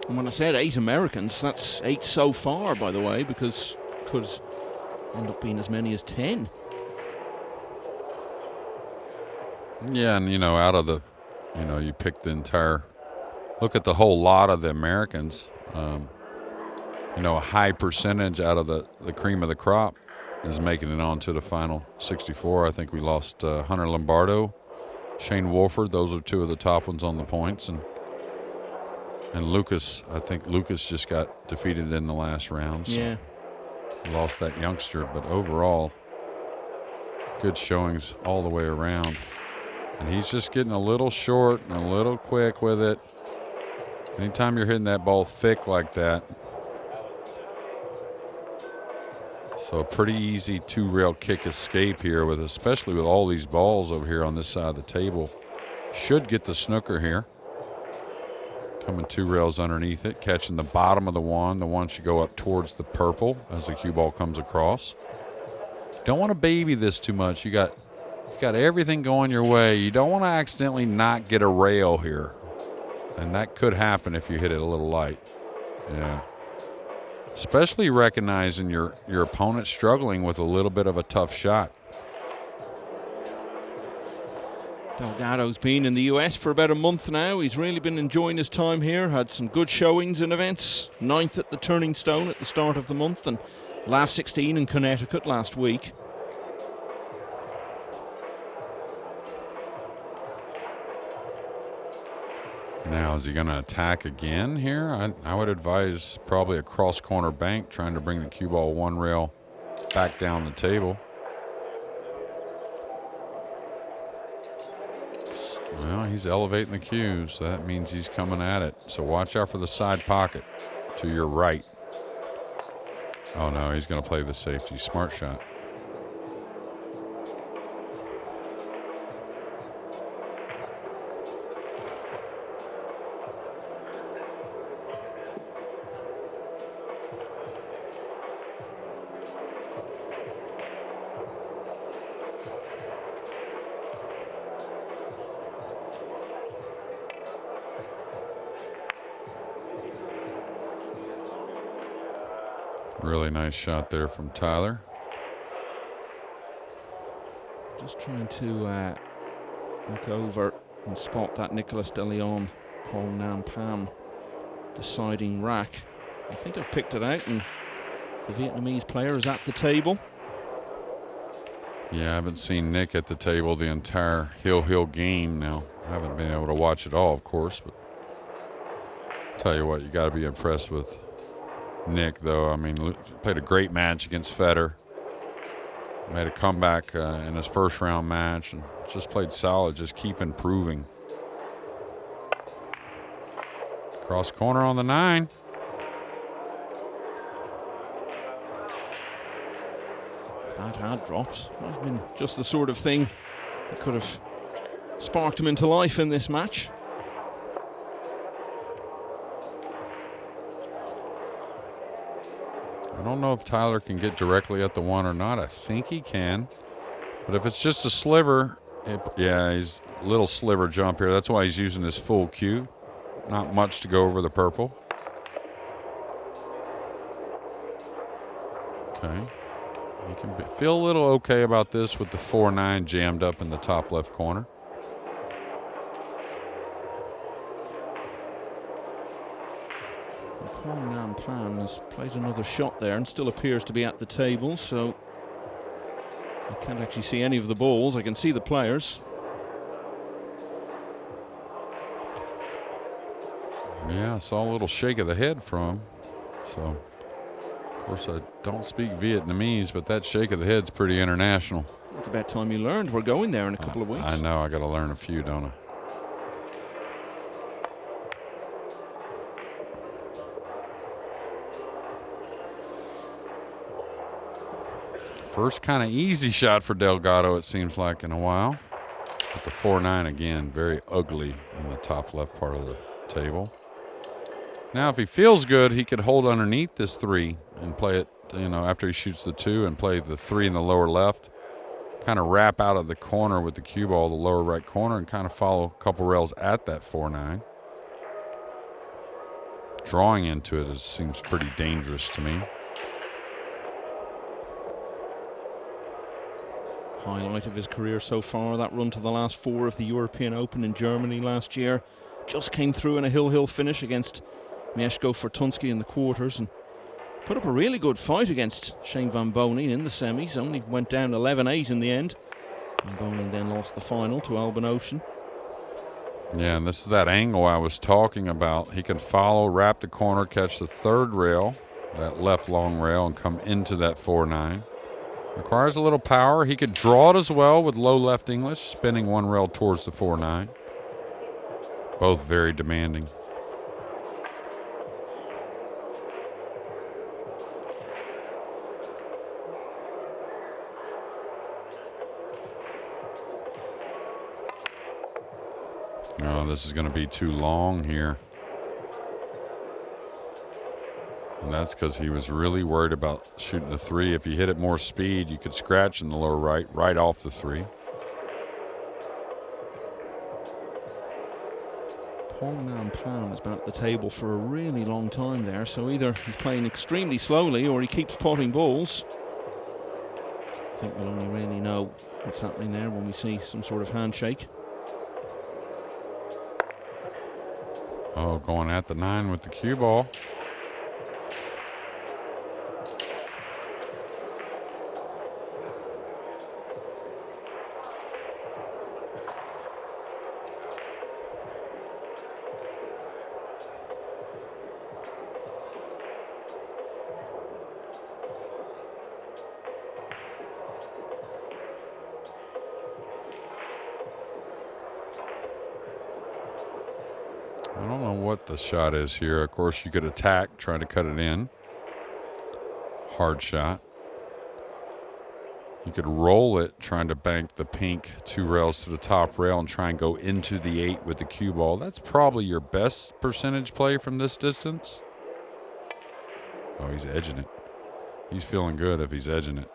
And when I said 8 Americans, that's 8 so far, by the way, because it could end up being as many as 10. Yeah, and, you know, out of the, you know, you pick the entire, look at the whole lot of the Americans. You know, a high percentage out of the cream of the crop is making it on to the final 64. I think we lost Hunter Lombardo, Shane Wolford. Those are 2 of the top ones on the points. And Lucas, I think Lucas just got defeated in the last round. So yeah. Lost that youngster, but overall, good showings all the way around. And he's just getting a little short and a little quick with it. Anytime you're hitting that ball thick like that. So a pretty easy 2-rail kick escape here, with especially with all these balls over here on this side of the table. Should get the snooker here. Coming 2 rails underneath it, catching the bottom of the one. The one should go up towards the purple as the cue ball comes across. Don't want to baby this too much. You got everything going your way. You don't want to accidentally not get a rail here. And that could happen if you hit it a little light. Yeah. Especially recognizing your opponent struggling with a little bit of a tough shot. Delgado's been in the US for about a month now. He's really been enjoying his time here. Had some good showings in events. 9th at the Turning Stone at the start of the month, and last 16 in Connecticut last week. Now, is he going to attack again here? I would advise probably a cross-corner bank, trying to bring the cue ball 1 rail back down the table. Well, he's elevating the cue, so that means he's coming at it. So watch out for the side pocket to your right. Oh, no, he's going to play the safety. Smart shot. Really nice shot there from Tyler. Just trying to look over and spot that Nicolas De Leon, Paul Nam Pan deciding rack. I think I've picked it out, and the Vietnamese player is at the table. Yeah, I haven't seen Nick at the table the entire Hill game now. I haven't been able to watch it all, of course, but I'll tell you what, you got to be impressed with Nick, though. I mean, played a great match against Federer. Made a comeback in his first round match and just played solid, just keep improving. Cross corner on the 9. That had dropped. Might have been just the sort of thing that could have sparked him into life in this match. I don't know if Tyler can get directly at the 1 or not. I think he can. But if it's just a sliver, Yeah, he's a little sliver jump here. That's why he's using his full cue. Not much to go over the purple. Okay. You can feel a little okay about this with the 4-9 jammed up in the top left corner. Nam Pan has played another shot there and still appears to be at the table, so I can't actually see any of the balls. I can see the players. Yeah, I saw a little shake of the head from him. So, of course, I don't speak Vietnamese, but that shake of the head's pretty international. It's about time you learned. We're going there in a couple of weeks. I know. I got to learn a few, don't I? First kind of easy shot for Delgado, it seems like, in a while. But the 4-9 again, very ugly in the top left part of the table. Now, if he feels good, he could hold underneath this 3 and play it, after he shoots the 2 and play the 3 in the lower left. Kind of wrap out of the corner with the cue ball, the lower right corner, and kind of follow a couple rails at that 4-9. Drawing into it seems pretty dangerous to me. Highlight of his career so far, that run to the last 4 of the European Open in Germany last year. Just came through in a hill finish against Mieszko Fortunski in the quarters and put up a really good fight against Shane Van Bonen in the semis. Only went down 11-8 in the end. Van Bonen then lost the final to Alban Ocean. Yeah, and this is that angle I was talking about. He can follow, wrap the corner, catch the 3rd rail, that left long rail, and come into that 4-9. Requires a little power. He could draw it as well with low left English, spinning 1 rail towards the 4-9. Both very demanding. Oh, this is going to be too long here. And that's because he was really worried about shooting the 3. If you hit it more speed, you could scratch in the lower right off the 3. Nam Pan has been at the table for a really long time there, so either he's playing extremely slowly or he keeps potting balls. I think we'll only really know what's happening there when we see some sort of handshake. Oh, going at the 9 with the cue ball. I don't know what the shot is here. Of course, you could attack, trying to cut it in. Hard shot. You could roll it, trying to bank the pink 2 rails to the top rail and try and go into the 8 with the cue ball. That's probably your best percentage play from this distance. Oh, he's edging it. He's feeling good if he's edging it.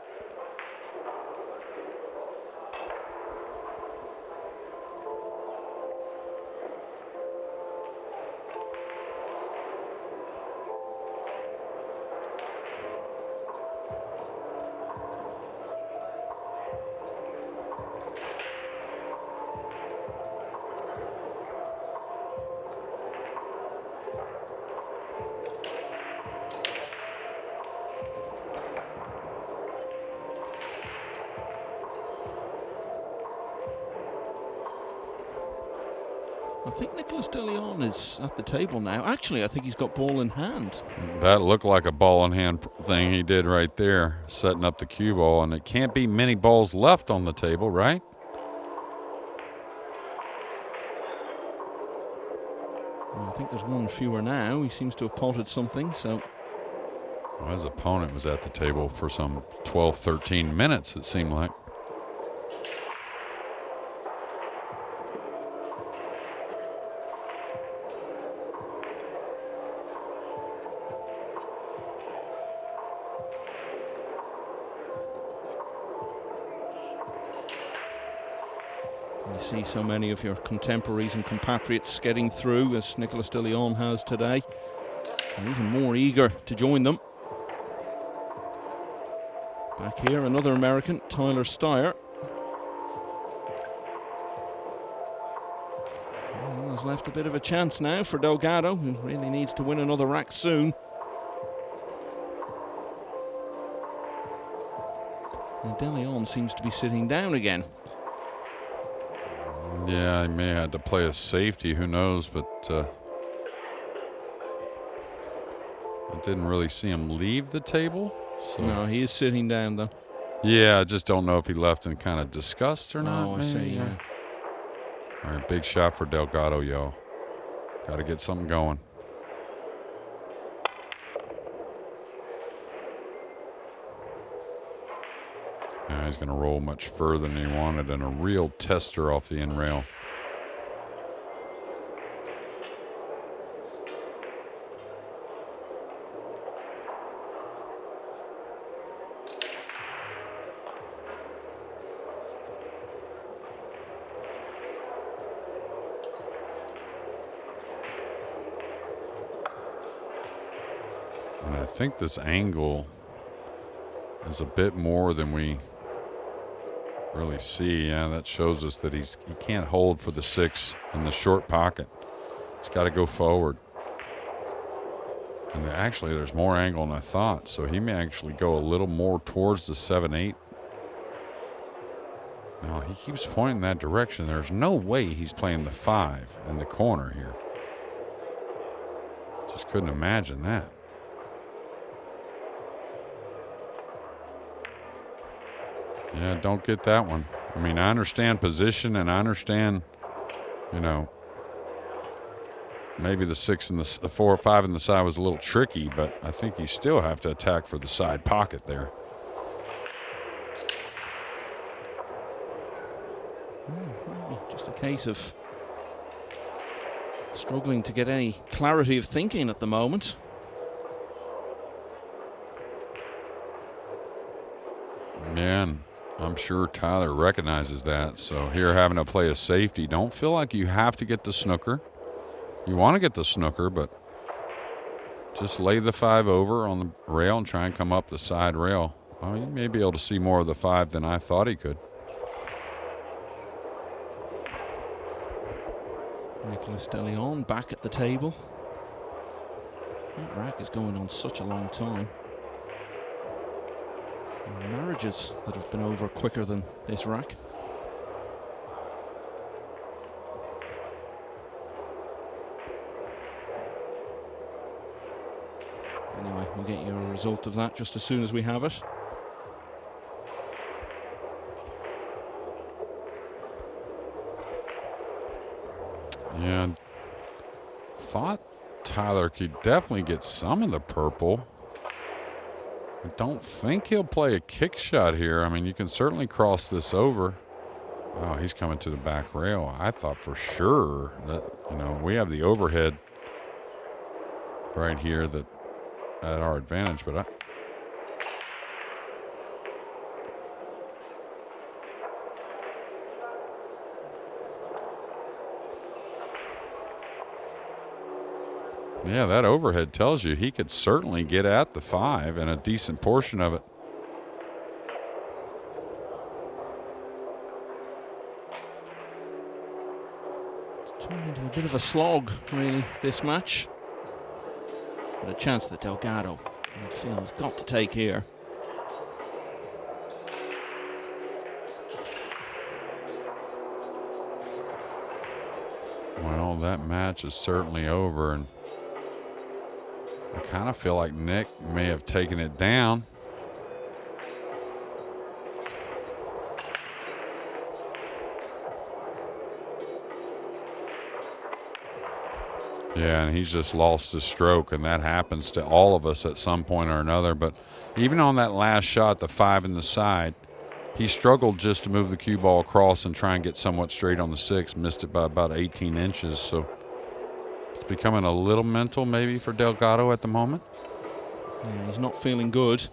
I think Nicolas de Leon is at the table now. Actually, I think he's got ball in hand. That looked like a ball in hand thing he did right there, setting up the cue ball, and it can't be many balls left on the table, right? Well, I think there's 1 fewer now. He seems to have potted something, so... Well, his opponent was at the table for some 12, 13 minutes, it seemed like. You see so many of your contemporaries and compatriots getting through, as Nicolas de Leon has today. And even more eager to join them. Back here, another American, Tyler Styer. Well, has left a bit of a chance now for Delgado, who really needs to win another rack soon. And De Leon seems to be sitting down again. Yeah, he may have to play a safety, who knows, but I didn't really see him leave the table. So. No, he is sitting down though. Yeah, I just don't know if he left in kind of disgust or not. Oh, I see, yeah. All right, big shot for Delgado, yo. Got to get something going. Now he's going to roll much further than he wanted, and a real tester off the end rail. And I think this angle is a bit more than we really see. Yeah, that shows us that he can't hold for the 6 in the short pocket. He's got to go forward. And actually, there's more angle than I thought, so he may actually go a little more towards the 7-8. Now, he keeps pointing that direction. There's no way he's playing the 5 in the corner here. Just couldn't imagine that. Yeah, don't get that one. I mean, I understand position, and I understand, you know, maybe the 6 and the 4 or 5 in the side was a little tricky, but I think you still have to attack for the side pocket there. Just a case of struggling to get any clarity of thinking at the moment. Man, I'm sure Tyler recognizes that. So here, having to play a safety, don't feel like you have to get the snooker. You want to get the snooker, but just lay the 5 over on the rail and try and come up the side rail. Well, you may be able to see more of the 5 than I thought he could. Nicolas de Leon back at the table. That rack is going on such a long time. Marriages that have been over quicker than this rack. Anyway, we'll get you a result of that just as soon as we have it. Yeah, thought Tyler could definitely get some of the purple. I don't think he'll play a kick shot here. I mean, you can certainly cross this over. Oh, he's coming to the back rail. I thought for sure that, you know, we have the overhead right here that at our advantage, but yeah, that overhead tells you he could certainly get at the 5 and a decent portion of it. It's turned into a bit of a slog, really, this match. But a chance that Delgado, I feel, has got to take here. Well, that match is certainly over, and I kind of feel like Nick may have taken it down. Yeah, and he's just lost his stroke, and that happens to all of us at some point or another. But even on that last shot, the 5 in the side, he struggled just to move the cue ball across and try and get somewhat straight on the 6. Missed it by about 18 inches. So it's becoming a little mental maybe for Delgado at the moment. Yeah, he's not feeling good.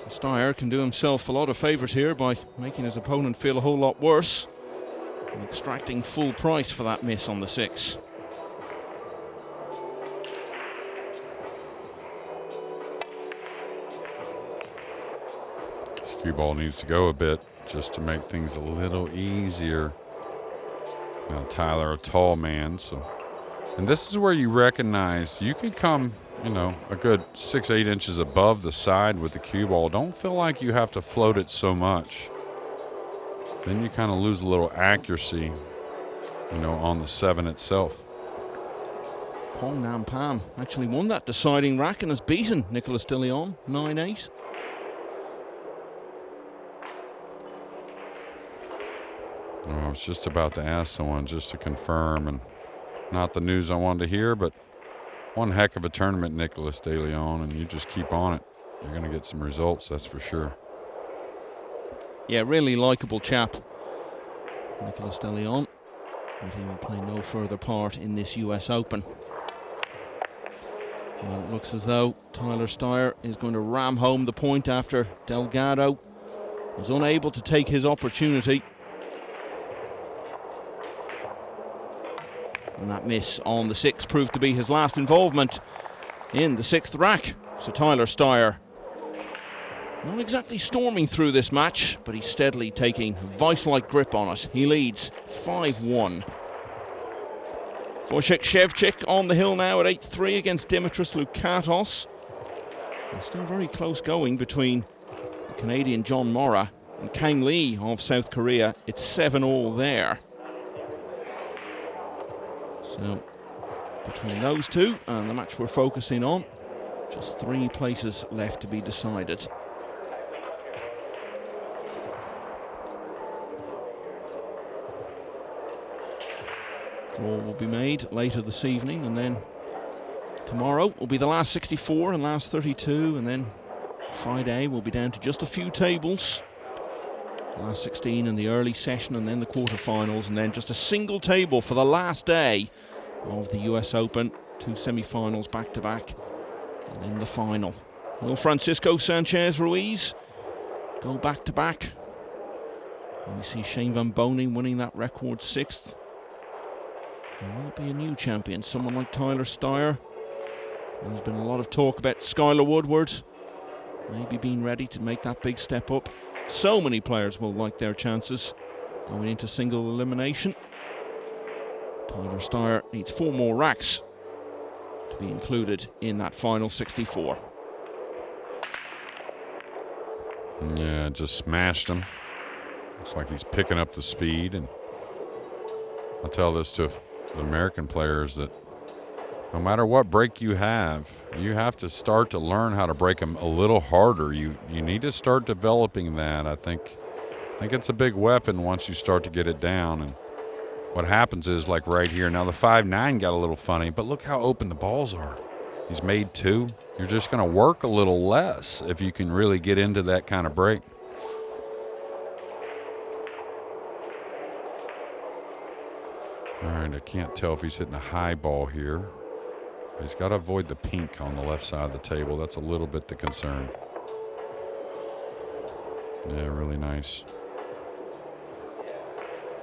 Styer can do himself a lot of favours here by making his opponent feel a whole lot worse. And extracting full price for that miss on the 6. This cue ball needs to go a bit just to make things a little easier. Now Tyler, a tall man, so, and this is where you recognize you can come, you know, a good 6-8 inches above the side with the cue ball. Don't feel like you have to float it so much. Then you kind of lose a little accuracy, you know, on the 7 itself. Pong Nam Pam actually won that deciding rack and has beaten Nicolas de Leon 9-8. Oh, I was just about to ask someone just to confirm, and not the news I wanted to hear, but one heck of a tournament, Nicolas de Leon, and you just keep on it. You're going to get some results, that's for sure. Yeah, really likeable chap, Nicolas de Leon. But he will play no further part in this US Open. Well, it looks as though Tyler Styer is going to ram home the point after Delgado was unable to take his opportunity. And that miss on the 6 proved to be his last involvement in the 6th rack. So Tyler Styer, not exactly storming through this match, but he's steadily taking a vice-like grip on it. He leads 5-1. Wojciech Szewczyk on the hill now at 8-3 against Dimitris Loukatos. It's still very close going between the Canadian John Morra and Kang Lee of South Korea. It's 7-all there. So between those two and the match we're focusing on, just 3 places left to be decided. Draw will be made later this evening, and then tomorrow will be the last 64 and last 32, and then Friday will be down to just a few tables. Last 16 in the early session, and then the quarterfinals, and then just a single table for the last day of the US Open. 2 semi-finals back-to-back, and then the final. Will Francisco Sanchez Ruiz go back-to-back? And we see Shane Van Boening winning that record 6th. And will it be a new champion, someone like Tyler Styer? There's been a lot of talk about Skylar Woodward maybe being ready to make that big step up. So many players will like their chances going into single elimination. Tyler Styer needs 4 more racks to be included in that final 64. Yeah, just smashed him. Looks like he's picking up the speed, and I'll tell this to the American players that no matter what break you have to start to learn how to break them a little harder. You need to start developing that. I think it's a big weapon once you start to get it down. And what happens is, like right here, now the 5-9 got a little funny, but look how open the balls are. He's made 2. You're just going to work a little less if you can really get into that kind of break. All right, I can't tell if he's hitting a high ball here. He's got to avoid the pink on the left side of the table. That's a little bit the concern. Yeah, really nice.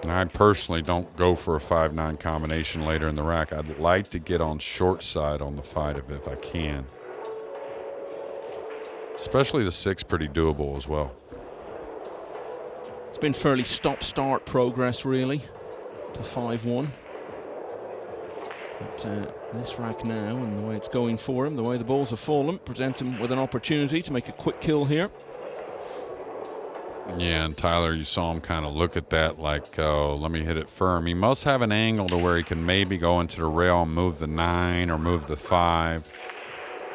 And I personally don't go for a 5-9 combination later in the rack. I'd like to get on short side on the 5 if I can. Especially the 6, pretty doable as well. It's been fairly stop-start progress, really, to 5-1. But this rack now, and the way it's going for him, the way the balls have fallen, presents him with an opportunity to make a quick kill here. Yeah, and Tyler, you saw him kind of look at that like, oh, let me hit it firm. He must have an angle to where he can maybe go into the rail and move the 9 or move the 5.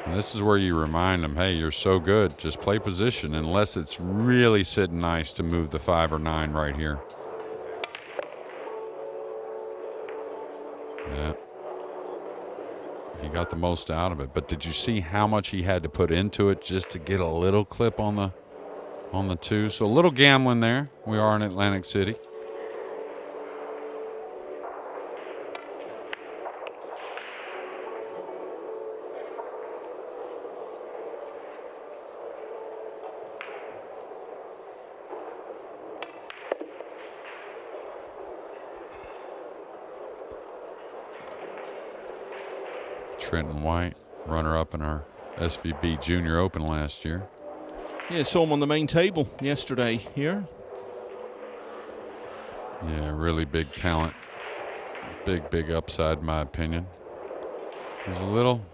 And this is where you remind him, hey, you're so good, just play position, unless it's really sitting nice to move the 5 or 9 right here. Yeah. He got the most out of it. But did you see how much he had to put into it just to get a little clip on the 2? So a little gambling there. We are in Atlantic City. Trenton White, runner-up in our SVB Junior Open last year. Yeah, saw him on the main table yesterday here. Yeah, really big talent. Big upside, in my opinion. He's a little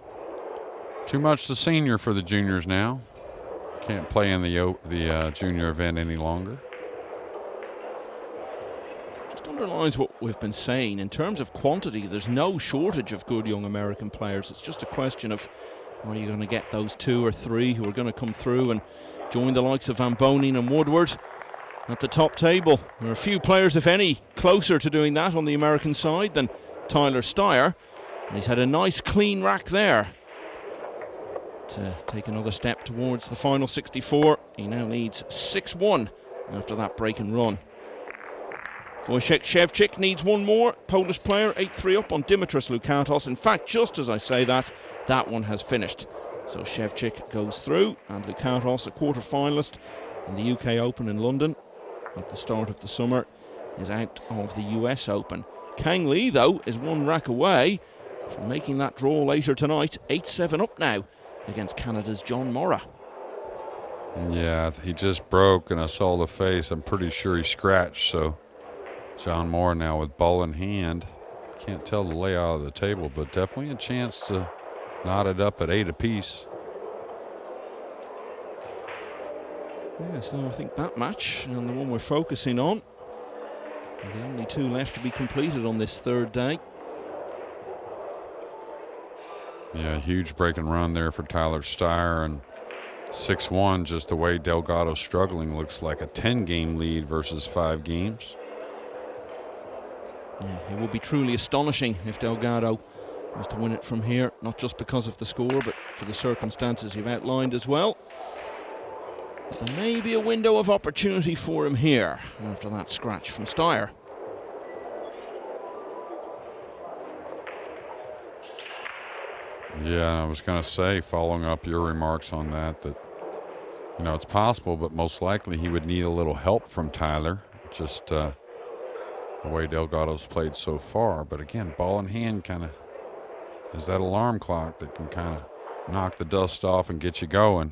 too much the senior for the juniors now. Can't play in the junior event any longer. Just underlines what we've been saying. In terms of quantity, there's no shortage of good young American players. It's just a question of, are you going to get those 2 or 3 who are going to come through and join the likes of Van Boning and Woodward at the top table? There are a few players, if any, closer to doing that on the American side than Tyler Styer. And he's had a nice clean rack there to take another step towards the final 64. He now leads 6-1 after that break and run. Wojciech Szewczyk needs one more. Polish player 8-3 up on Dimitris Lukatos. In fact, just as I say that, that one has finished. So Szewczyk goes through, and Lukatos, a quarter-finalist in the UK Open in London at the start of the summer, is out of the US Open. Kang Lee, though, is one rack away from making that draw later tonight. 8-7 up now against Canada's John Morra. Yeah, he just broke, and I saw the face. I'm pretty sure he scratched, so John Morra now with ball in hand. Can't tell the layout of the table, but definitely a chance to knot it up at 8 apiece. Yeah, so I think that match, and the one we're focusing on, are the only 2 left to be completed on this third day. Yeah, huge break and run there for Tyler Styer, and 6-1, just the way Delgado's struggling, looks like a 10-game lead versus 5 games. Yeah, it would be truly astonishing if Delgado was to win it from here, not just because of the score, but for the circumstances you've outlined as well. But there may be a window of opportunity for him here after that scratch from Styer. Yeah, I was going to say, following up your remarks on that, you know, it's possible, but most likely he would need a little help from Tyler, just the way Delgado's played so far. But again, ball in hand kind of is that alarm clock that can kind of knock the dust off and get you going.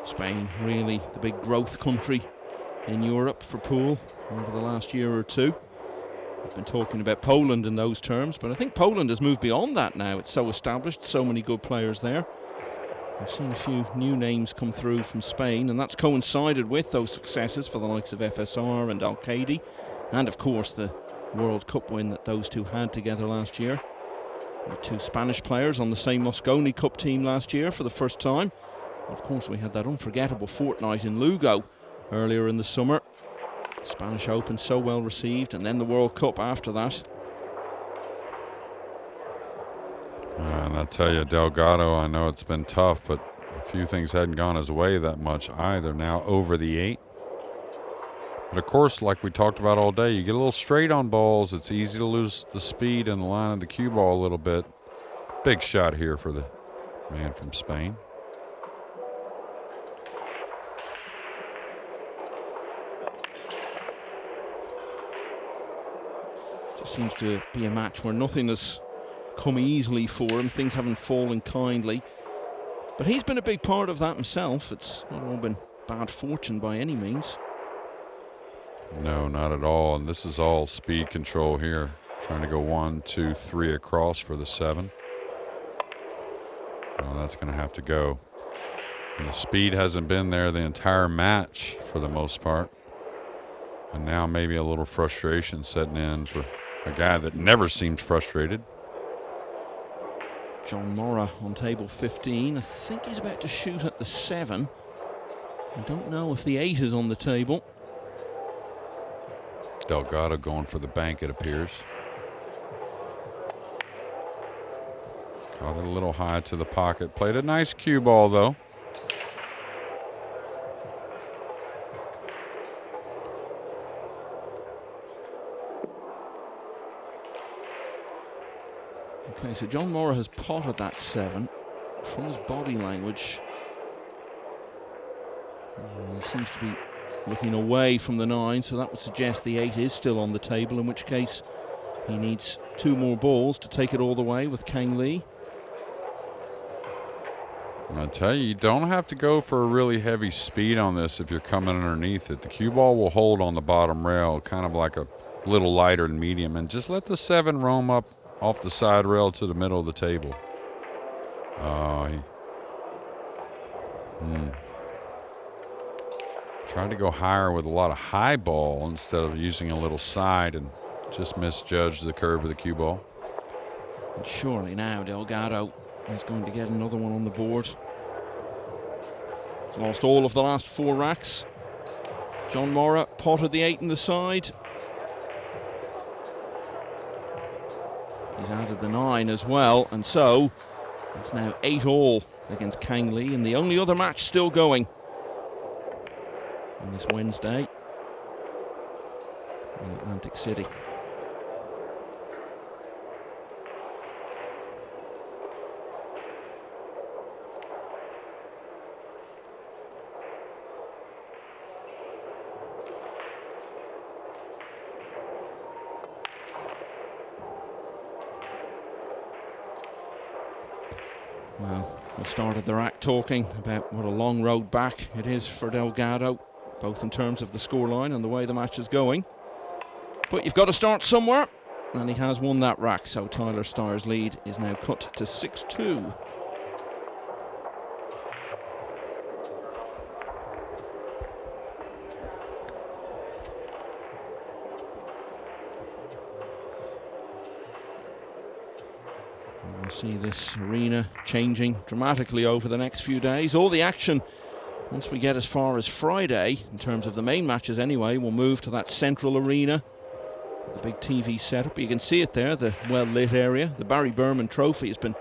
Spain, really the big growth country in Europe for pool over the last year or two. We've been talking about Poland in those terms, but I think Poland has moved beyond that now. It's so established, so many good players there. I've seen a few new names come through from Spain, and that's coincided with those successes for the likes of FSR and Al-Qaedi, and of course the World Cup win that those two had together last year. The 2 Spanish players on the same Mosconi Cup team last year for the first time. Of course, we had that unforgettable fortnight in Lugo earlier in the summer. Spanish Open so well received, and then the World Cup after that. And I tell you, Delgado, I know it's been tough, but a few things hadn't gone his way that much either. Now over the 8. But of course, like we talked about all day, you get a little straight on balls. It's easy to lose the speed and the line of the cue ball a little bit. Big shot here for the man from Spain. Seems to be a match where nothing has come easily for him. Things haven't fallen kindly, but he's been a big part of that himself. It's not all been bad fortune by any means. No, not at all. And this is all speed control here. Trying to go 1, 2, 3 across for the 7. Well, that's going to have to go. And the speed hasn't been there the entire match for the most part. And now maybe a little frustration setting in for a guy that never seems frustrated. John Morra on table 15. I think he's about to shoot at the 7. I don't know if the 8 is on the table. Delgado going for the bank, it appears. Got it a little high to the pocket. Played a nice cue ball, though. Okay, so John Morra has potted that 7. From his body language, he seems to be looking away from the 9, so that would suggest the 8 is still on the table, in which case he needs 2 more balls to take it all the way with Kang Lee. I tell you don't have to go for a really heavy speed on this if you're coming underneath it. The cue ball will hold on the bottom rail, kind of like a little lighter than medium, and just let the 7 roam up off the side rail to the middle of the table. Tried to go higher with a lot of high ball instead of using a little side, and just misjudged the curve of the cue ball. And surely now Delgado is going to get another one on the board. He's lost all of the last 4 racks. John Morra potted the 8 in the side. He's added the 9 as well, and so it's now 8-all against Kang Lee, and the only other match still going on this Wednesday in Atlantic City. Well, we started the rack talking about what a long road back it is for Delgado, both in terms of the scoreline and the way the match is going. But you've got to start somewhere, and he has won that rack, so Tyler Styer's lead is now cut to 6-2. We'll see this arena changing dramatically over the next few days. All the action, once we get as far as Friday, in terms of the main matches anyway, will move to that central arena, the big TV setup. You can see it there, the well-lit area. The Barry Berman Trophy has been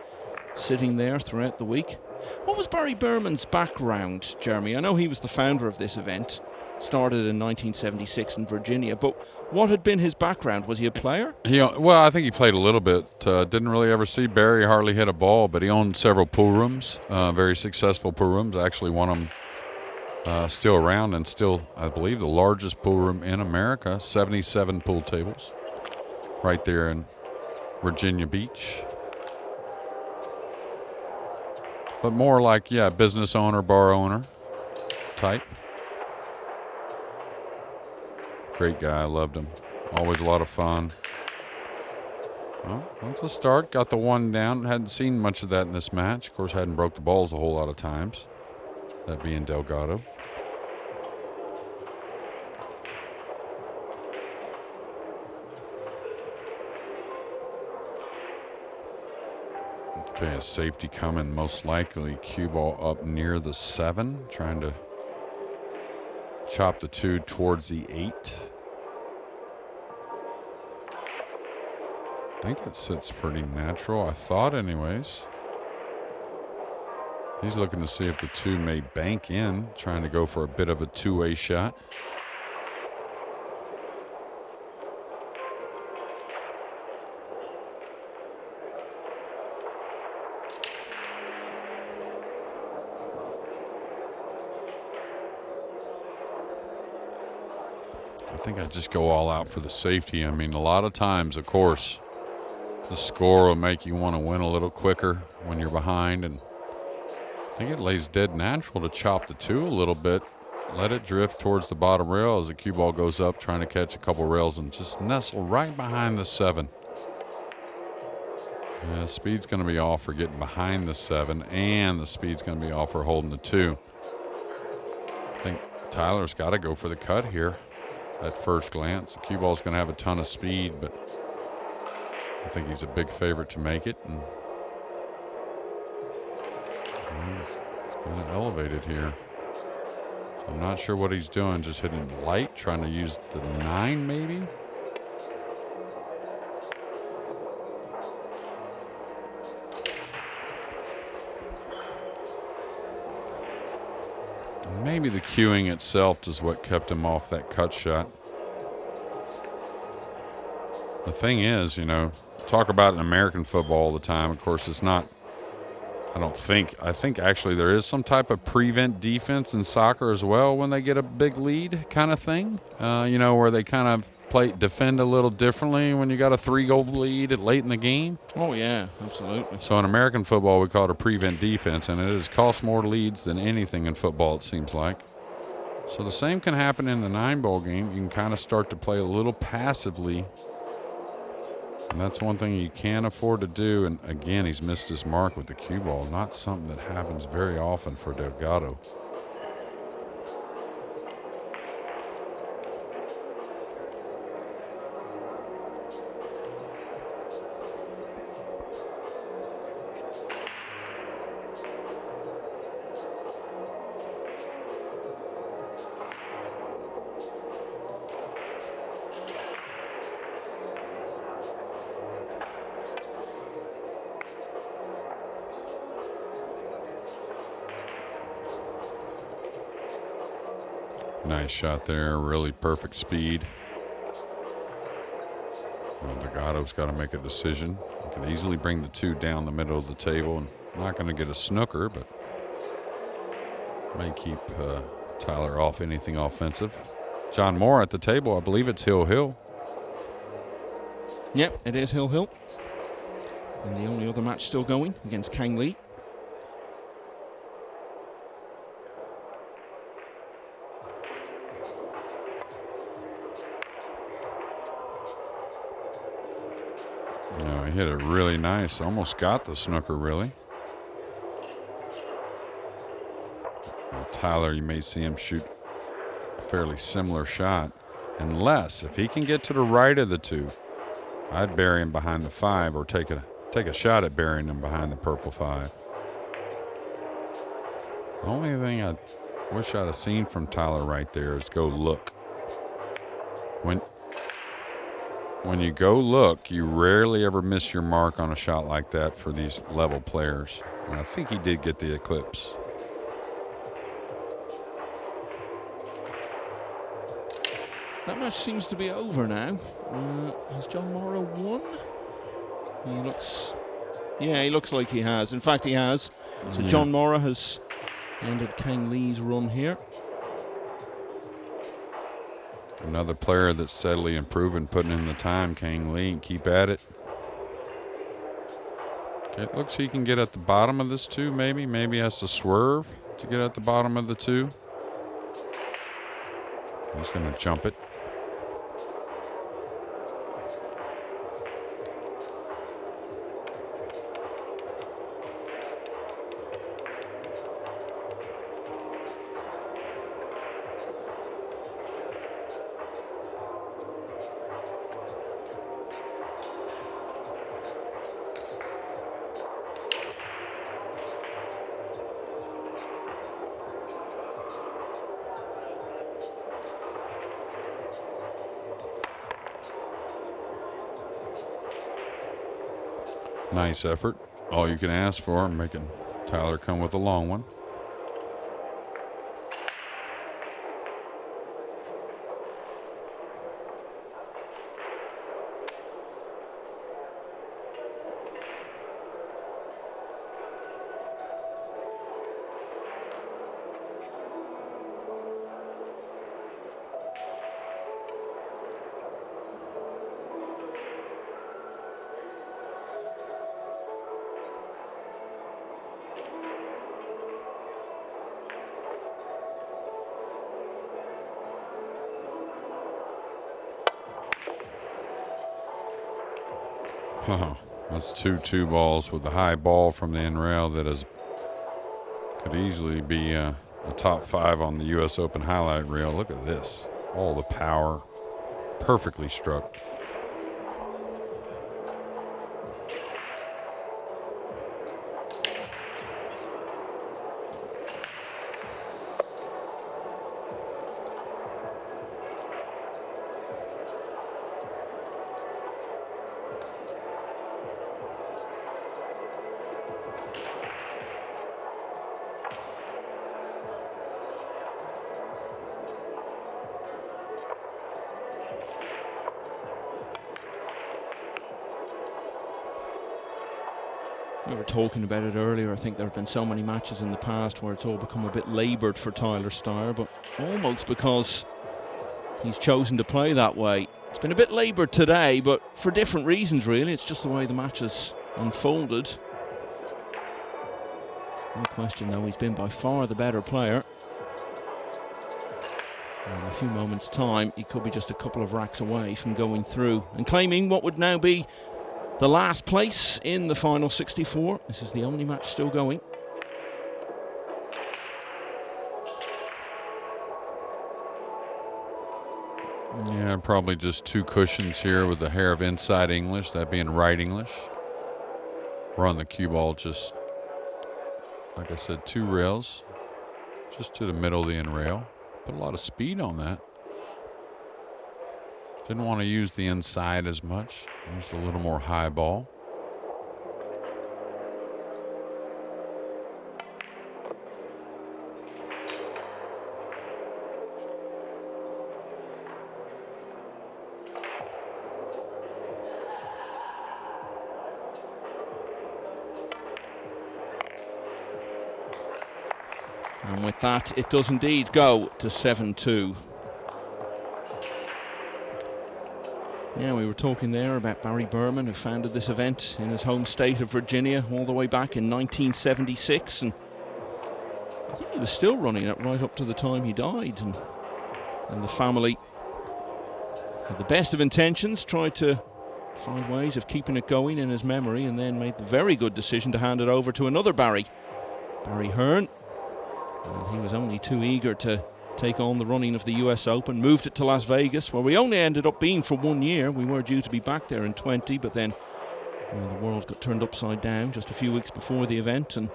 sitting there throughout the week. What was Barry Berman's background, Jeremy? I know he was the founder of this event, started in 1976 in Virginia, but what had been his background? Was he a player? Well, I think he played a little bit. Didn't really ever see Barry hardly hit a ball, but he owned several pool rooms, very successful pool rooms. Actually, one of them still around and still, I believe, the largest pool room in America, 77 pool tables, right there in Virginia Beach. But more like, yeah, business owner, bar owner type. Great guy, I loved him. Always a lot of fun. Well, that's a start. Got the 1 down. Hadn't seen much of that in this match. Of course, hadn't broke the balls a whole lot of times. That being Delgado. Okay, a safety coming, most likely. Cue ball up near the 7, trying to chop the 2 towards the 8. I think it sits pretty natural, I thought anyways. He's looking to see if the 2 may bank in, trying to go for a bit of a two-way shot. I think I just go all out for the safety. I mean, a lot of times, of course, the score will make you want to win a little quicker when you're behind, and I think it lays dead natural to chop the 2 a little bit, let it drift towards the bottom rail as the cue ball goes up, trying to catch a couple rails and just nestle right behind the 7. Yeah, speed's going to be off for getting behind the 7, and the speed's going to be off for holding the 2. I think Tyler's got to go for the cut here at first glance. The cue ball's going to have a ton of speed, but I think he's a big favorite to make it. And he's kind of elevated here. So I'm not sure what he's doing, just hitting light, trying to use the 9 maybe. Maybe the cueing itself is what kept him off that cut shot. The thing is, you know, talk about in American football all the time. Of course, it's not, I think actually there is some type of prevent defense in soccer as well when they get a big lead kind of thing, you know, where they kind of defend a little differently when you got a 3-goal lead late in the game. Oh, yeah, absolutely. So in American football, we call it a prevent defense, and it has cost more leads than anything in football, it seems like. So the same can happen in the 9-ball game. You can kind of start to play a little passively, and that's one thing you can't afford to do. And again, he's missed his mark with the cue ball. Not something that happens very often for Delgado. Nice shot there, really perfect speed. Well, Delgado's got to make a decision. He can easily bring the 2 down the middle of the table, and not going to get a snooker, but may keep Tyler off anything offensive. John Moore at the table, I believe it's Hill-Hill. Yep, it is Hill-Hill. And the only other match still going against Kang Lee. Oh, he hit it really nice. Almost got the snooker, really. Now, Tyler, you may see him shoot a fairly similar shot. Unless, if he can get to the right of the 2, I'd bury him behind the 5 or take a shot at burying him behind the purple 5. The only thing I wish I'd have seen from Tyler right there is go look. When you go look, you rarely ever miss your mark on a shot like that for these level players. And I think he did get the eclipse. That match seems to be over now. Has John Morrow won? He looks like he has. In fact, he has. So John Morrow has ended Kang Lee's run here. Another player that's steadily improving, putting in the time, Kang Lee. Keep at it. Okay, it looks he can get at the bottom of this 2, maybe. Maybe has to swerve to get at the bottom of the 2. He's going to jump it. Nice effort. All you can ask for, making Tyler come with a long one. Oh, That's 2 balls with the high ball from the end rail that could easily be a top 5 on the U.S. Open highlight reel. Look at this. All the power. Perfectly struck. We were talking about it earlier. I think there have been so many matches in the past where it's all become a bit laboured for Tyler Styer, but almost because he's chosen to play that way. It's been a bit laboured today, but for different reasons really. It's just the way the match has unfolded. No question though, he's been by far the better player. In a few moments' time, he could be just a couple of racks away from going through and claiming what would now be the last place in the final 64. This is the only match still going. Yeah, probably just 2 cushions here with the hair of inside English, that being right English. Run the cue ball just, like I said, 2 rails, just to the middle of the end rail. Put a lot of speed on that. Didn't want to use the inside as much. Used a little more high ball. And with that, it does indeed go to 7-2. Yeah, we were talking there about Barry Berman, who founded this event in his home state of Virginia all the way back in 1976, and I think he was still running it right up to the time he died, and the family had the best of intentions, tried to find ways of keeping it going in his memory, and then made the very good decision to hand it over to another Barry Hearn. And he was only too eager to take on the running of the US Open, moved it to Las Vegas, where we only ended up being for 1 year. We were due to be back there in 20, but then the world got turned upside down just a few weeks before the event, and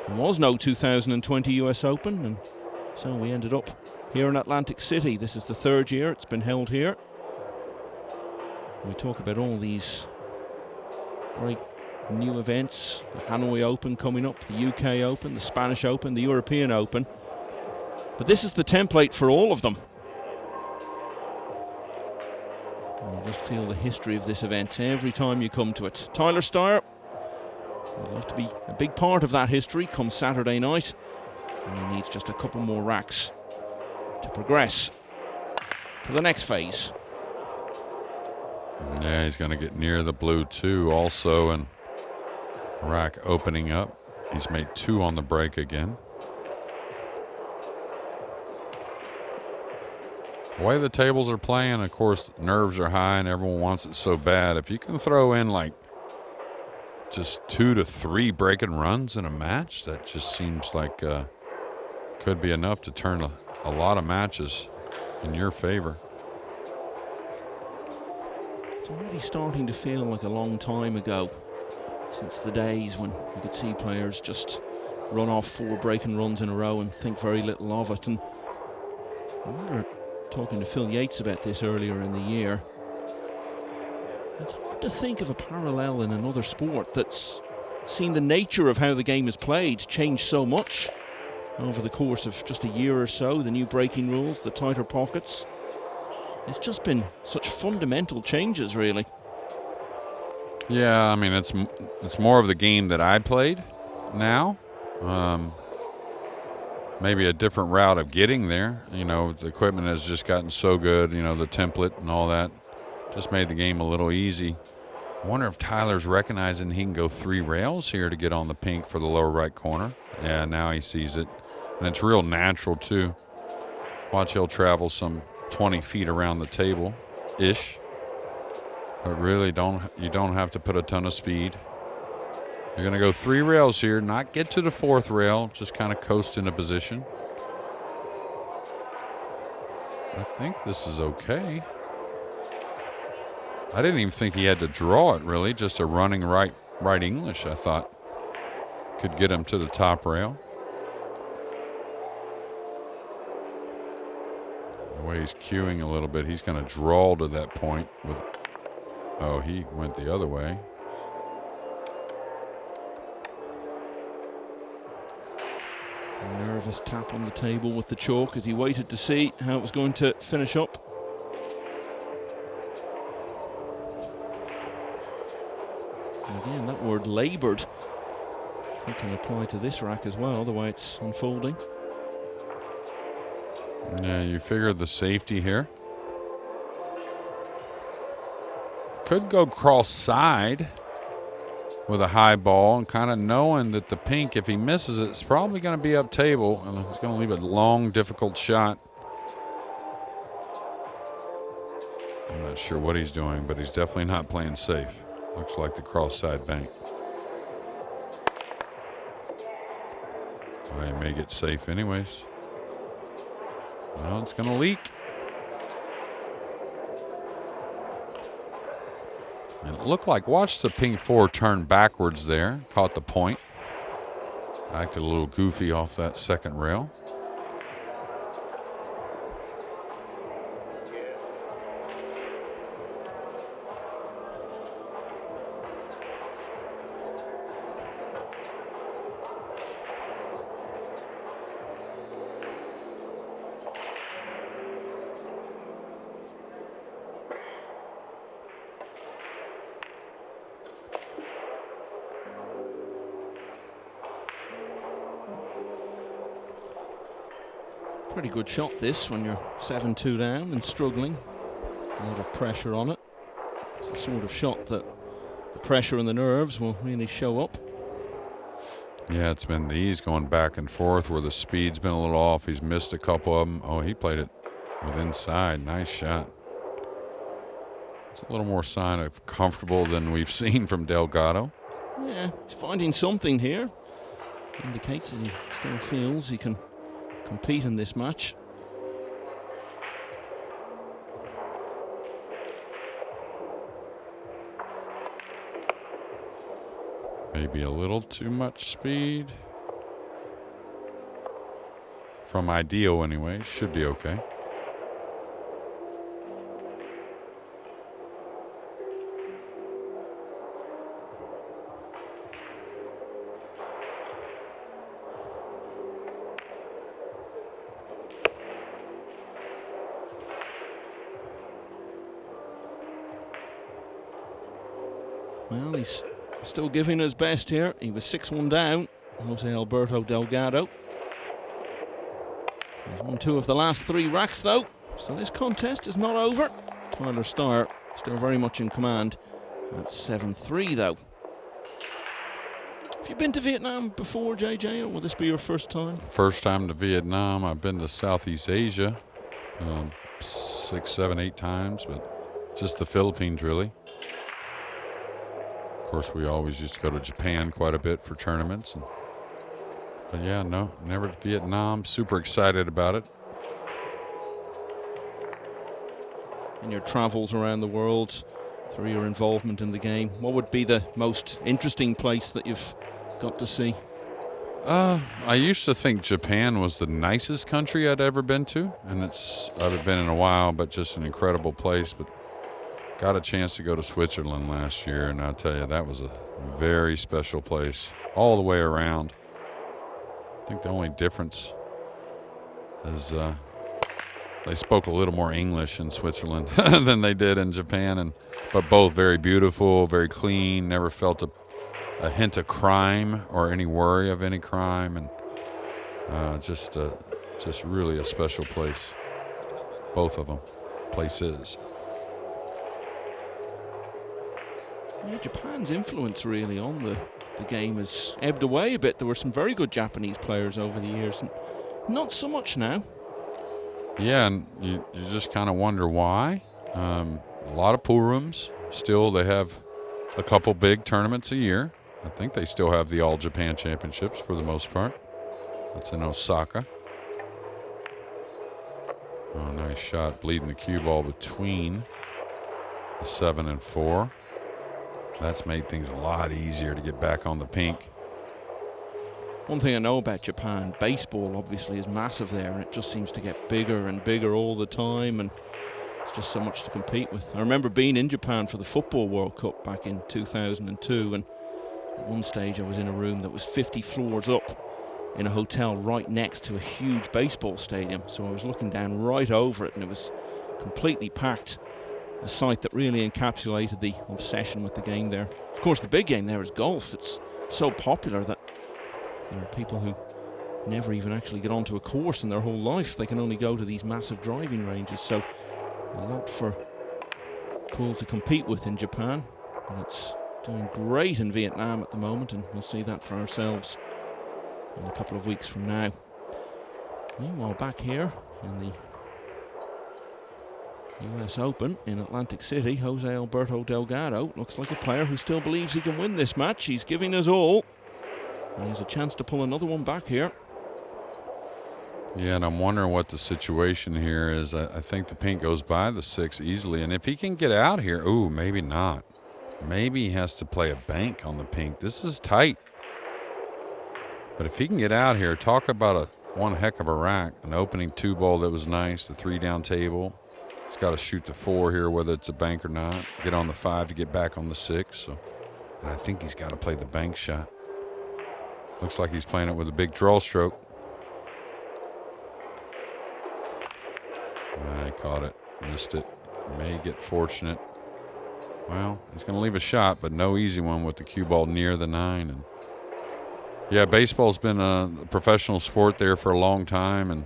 there was no 2020 US Open, and so we ended up here in Atlantic City. This is the 3rd year it's been held here. We talk about all these great new events, the Hanoi Open coming up, the UK Open, the Spanish Open, the European Open. But this is the template for all of them. And you just feel the history of this event every time you come to it. Tyler Styer would love to be a big part of that history come Saturday night. And he needs just a couple more racks to progress to the next phase. Yeah, he's going to get near the blue too also, and rack opening up. He's made 2 on the break again. The way the tables are playing, of course, nerves are high and everyone wants it so bad. If you can throw in like just 2 to 3 breaking runs in a match, that just seems like could be enough to turn a lot of matches in your favor. It's already starting to feel like a long time ago, since the days when you could see players just run off 4 breaking runs in a row and think very little of it. And I remember talking to Phil Yates about this earlier in the year. It's hard to think of a parallel in another sport that's seen the nature of how the game is played change so much over the course of just a year or so. The new breaking rules, the tighter pockets. It's just been such fundamental changes, really. Yeah, I mean, it's more of the game that I played now. Maybe a different route of getting there. You know, the equipment has just gotten so good, you know, the template and all that just made the game a little easy. I wonder if Tyler's recognizing he can go 3 rails here to get on the pink for the lower right corner. Yeah, now he sees it. And it's real natural, too. Watch, he'll travel some 20 feet around the table-ish. But really, you don't have to put a ton of speed. You're going to go 3 rails here, not get to the 4th rail, just kind of coast into position. I think this is okay. I didn't even think he had to draw it, really. Just a running right English, I thought, could get him to the top rail. The way he's cueing a little bit, he's going to draw to that point with. Oh, he went the other way. A nervous tap on the table with the chalk as he waited to see how it was going to finish up. And again, that word laboured, I think, can apply to this rack as well, the way it's unfolding. Yeah, you figure the safety here. Could go cross side with a high ball and kind of knowing that the pink, if he misses it, it's probably going to be up table and it's going to leave a long, difficult shot. I'm not sure what he's doing, but he's definitely not playing safe. Looks like the cross side bank. Well, he may get safe anyways. Well, it's going to leak. And it looked like, watch the pink 4 turn backwards there. Caught the point. Acted a little goofy off that 2nd rail. Pretty good shot this when you're 7-2 down and struggling. A lot of pressure on it. It's the sort of shot that the pressure and the nerves will really show up. Yeah, it's been these going back and forth where the speed's been a little off. He's missed a couple of them. Oh, he played it with inside. Nice shot. It's a little more sign of comfortable than we've seen from Delgado. Yeah, he's finding something here. Indicates that he still feels he can compete in this match. Maybe a little too much speed. From ideal anyway, should be okay. Well, he's still giving his best here. He was 6-1 down, Jose Alberto Delgado. He's won 2 of the last 3 racks though, so this contest is not over. Tyler Styer still very much in command at 7-3 though. Have you been to Vietnam before, JJ, or will this be your first time? First time to Vietnam. I've been to Southeast Asia 6, 7, 8 times, but just the Philippines really. Of course, we always used to go to Japan quite a bit for tournaments. But yeah, no, never to Vietnam. Super excited about it. In your travels around the world, through your involvement in the game, what would be the most interesting place that you've got to see? I used to think Japan was the nicest country I'd ever been to, and I've been in a while, but just an incredible place. But got a chance to go to Switzerland last year, and I'll tell you, that was a very special place all the way around. I think the only difference is they spoke a little more English in Switzerland than they did in Japan, but both very beautiful, very clean, never felt a hint of crime or any worry of any crime, and just really a special place, both of them, places. Yeah, Japan's influence really on the game has ebbed away a bit. There were some very good Japanese players over the years, and not so much now. Yeah, and you just kind of wonder why. A lot of pool rooms, still they have a couple big tournaments a year. I think they still have the All Japan Championships for the most part. That's in Osaka. Oh, nice shot, bleeding the cue ball between the 7 and 4. That's made things a lot easier to get back on the pink. One thing I know about Japan, baseball obviously is massive there, and it just seems to get bigger and bigger all the time, and it's just so much to compete with. I remember being in Japan for the Football World Cup back in 2002, and at one stage I was in a room that was 50 floors up in a hotel right next to a huge baseball stadium, so I was looking down right over it, and it was completely packed. A sight that really encapsulated the obsession with the game there. Of course, the big game there is golf. It's so popular that there are people who never even actually get onto a course in their whole life. They can only go to these massive driving ranges, so a lot for pool to compete with in Japan. And it's doing great in Vietnam at the moment, and we'll see that for ourselves in a couple of weeks from now. Meanwhile, back here in the US Open in Atlantic City, Jose Alberto Delgado looks like a player who still believes he can win this match. He's giving us all, and he has a chance to pull another one back here. Yeah, and I'm wondering what the situation here is. I think the pink goes by the 6 easily, and if he can get out here, ooh, maybe not. Maybe he has to play a bank on the pink. This is tight. But if he can get out here, talk about one heck of a rack. An opening 2 ball that was nice, the 3 down table. He's got to shoot the 4 here, whether it's a bank or not. Get on the 5 to get back on the 6. So, and I think he's got to play the bank shot. Looks like he's playing it with a big draw stroke. I caught it, missed it. May get fortunate. Well, he's going to leave a shot, but no easy one with the cue ball near the 9. And yeah, baseball's been a professional sport there for a long time, and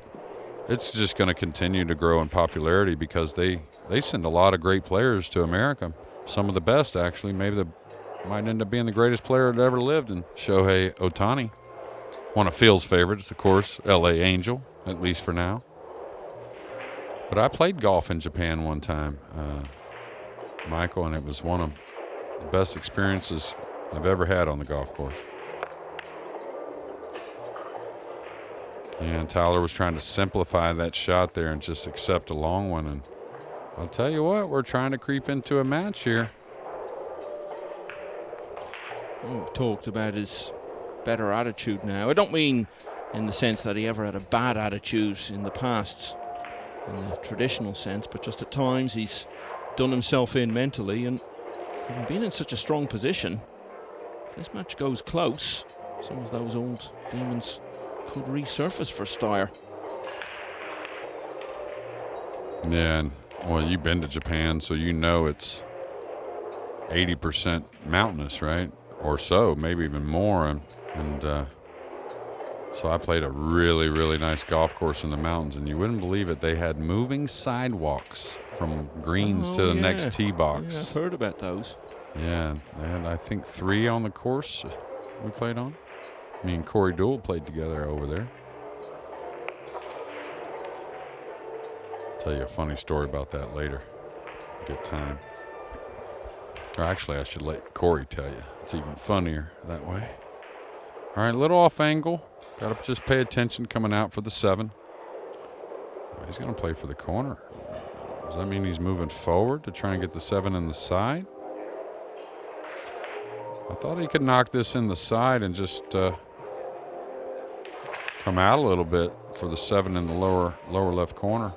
it's just going to continue to grow in popularity because they send a lot of great players to America. Some of the best, actually. Maybe might end up being the greatest player that ever lived in Shohei Ohtani. One of Phil's favorites, of course, L.A. Angel, at least for now. But I played golf in Japan one time, Michael, and it was one of the best experiences I've ever had on the golf course. And Tyler was trying to simplify that shot there and just accept a long one. And I'll tell you what, we're trying to creep into a match here. Well, we've talked about his better attitude now. I don't mean in the sense that he ever had a bad attitude in the past, in the traditional sense, but just at times he's done himself in mentally, and having been in such a strong position, if this match goes close, some of those old demons could resurface for Styer. Yeah, and well, you've been to Japan, so you know it's 80% mountainous, right? Or so, maybe even more. And so I played a really, really nice golf course in the mountains, and you wouldn't believe it. They had moving sidewalks from greens to the next tee box. Yeah, I've heard about those. Yeah, they had, I think, 3 on the course we played on. Me and Corey Deuel played together over there. Tell you a funny story about that later. Get time. Or actually, I should let Corey tell you. It's even funnier that way. All right, a little off angle. Got to just pay attention coming out for the 7. He's going to play for the corner. Does that mean he's moving forward to try and get the 7 in the side? I thought he could knock this in the side and just come out a little bit for the 7 in the lower left corner.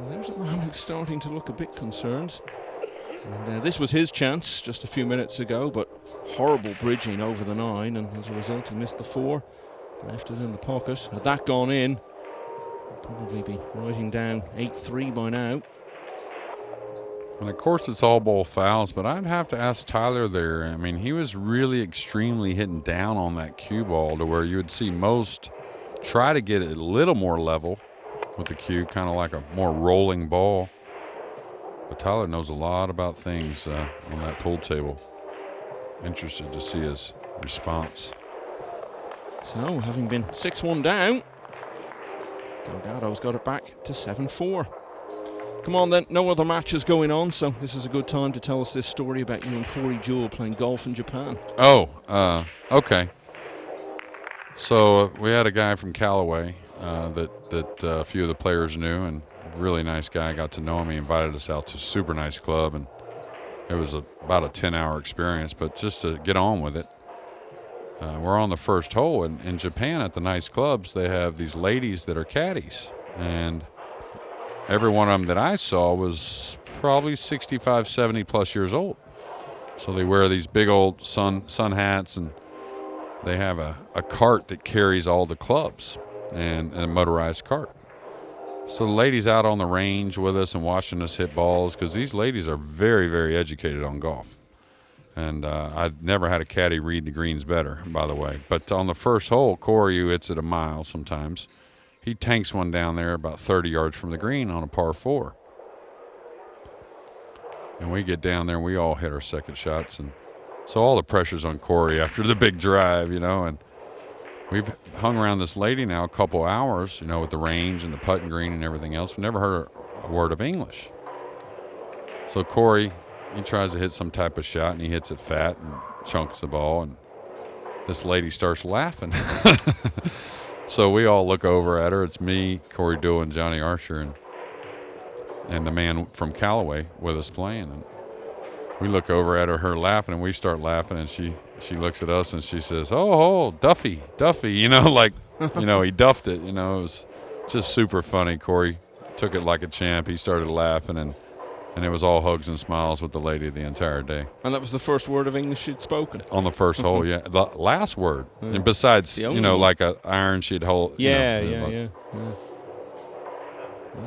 There's a man who's starting to look a bit concerned. And, this was his chance just a few minutes ago, but horrible bridging over the 9, and as a result he missed the 4, left it in the pocket. Had that gone in, he'd probably be writing down 8-3 by now. And of course it's all ball fouls, but I'd have to ask Tyler there. I mean, he was really extremely hitting down on that cue ball to where you would see most try to get it a little more level. with the cue, kind of like a more rolling ball. But Tyler knows a lot about things on that pool table. Interested to see his response. So, having been 6-1 down, Delgado's got it back to 7-4. Come on then, no other matches going on, so this is a good time to tell us this story about you and Corey Jewell playing golf in Japan. Oh, okay. So we had a guy from Callaway that a few of the players knew, and a really nice guy. Got to know him. He invited us out to a super nice club, and it was about a 10-hour experience, but just to get on with it. We're on the first hole, and in Japan at the nice clubs, they have these ladies that are caddies, and every one of them that I saw was probably 65, 70 plus years old. So they wear these big old sun hats, and they have a cart that carries all the clubs, and a motorized cart. So the ladies out on the range with us and watching us hit balls, because these ladies are very, very educated on golf. And I've never had a caddy read the greens better, by the way. But on the first hole, Corey, who hits it a mile sometimes, he tanks one down there about 30 yards from the green on a par 4. And we get down there, and we all hit our second shots. And so all the pressure's on Corey after the big drive, and we've hung around this lady now a couple hours, with the range and the putting green and everything else. We've never heard a word of English. So Corey, he tries to hit some type of shot, and he hits it fat and chunks the ball, and this lady starts laughing. So we all look over at her. It's me, Corey Jewell, and Johnny Archer, and the man from Callaway with us playing. And we look over at her laughing, and we start laughing, and she looks at us, and she says, oh, Duffy, he duffed it. It was just super funny. Corey took it like a champ. He started laughing, and it was all hugs and smiles with the lady the entire day. And that was the first word of English she'd spoken? On the first hole, yeah. The last word. And besides, like an iron she'd hold. Yeah.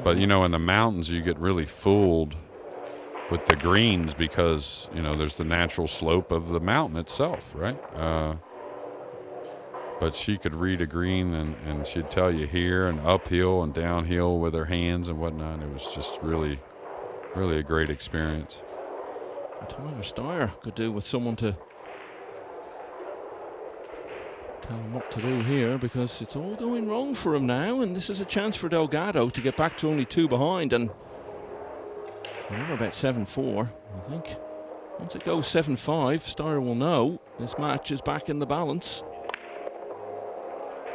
But, in the mountains, you get really fooled with the greens because, there's the natural slope of the mountain itself, right? But she could read a green, and she'd tell you here and uphill and downhill with her hands and whatnot. It was just really a great experience. Tyler Styer could do with someone to tell him what to do here, because it's all going wrong for him now, and this is a chance for Delgado to get back to only 2 behind, and we're about 7-4. I think once it goes 7-5, Styer will know this match is back in the balance.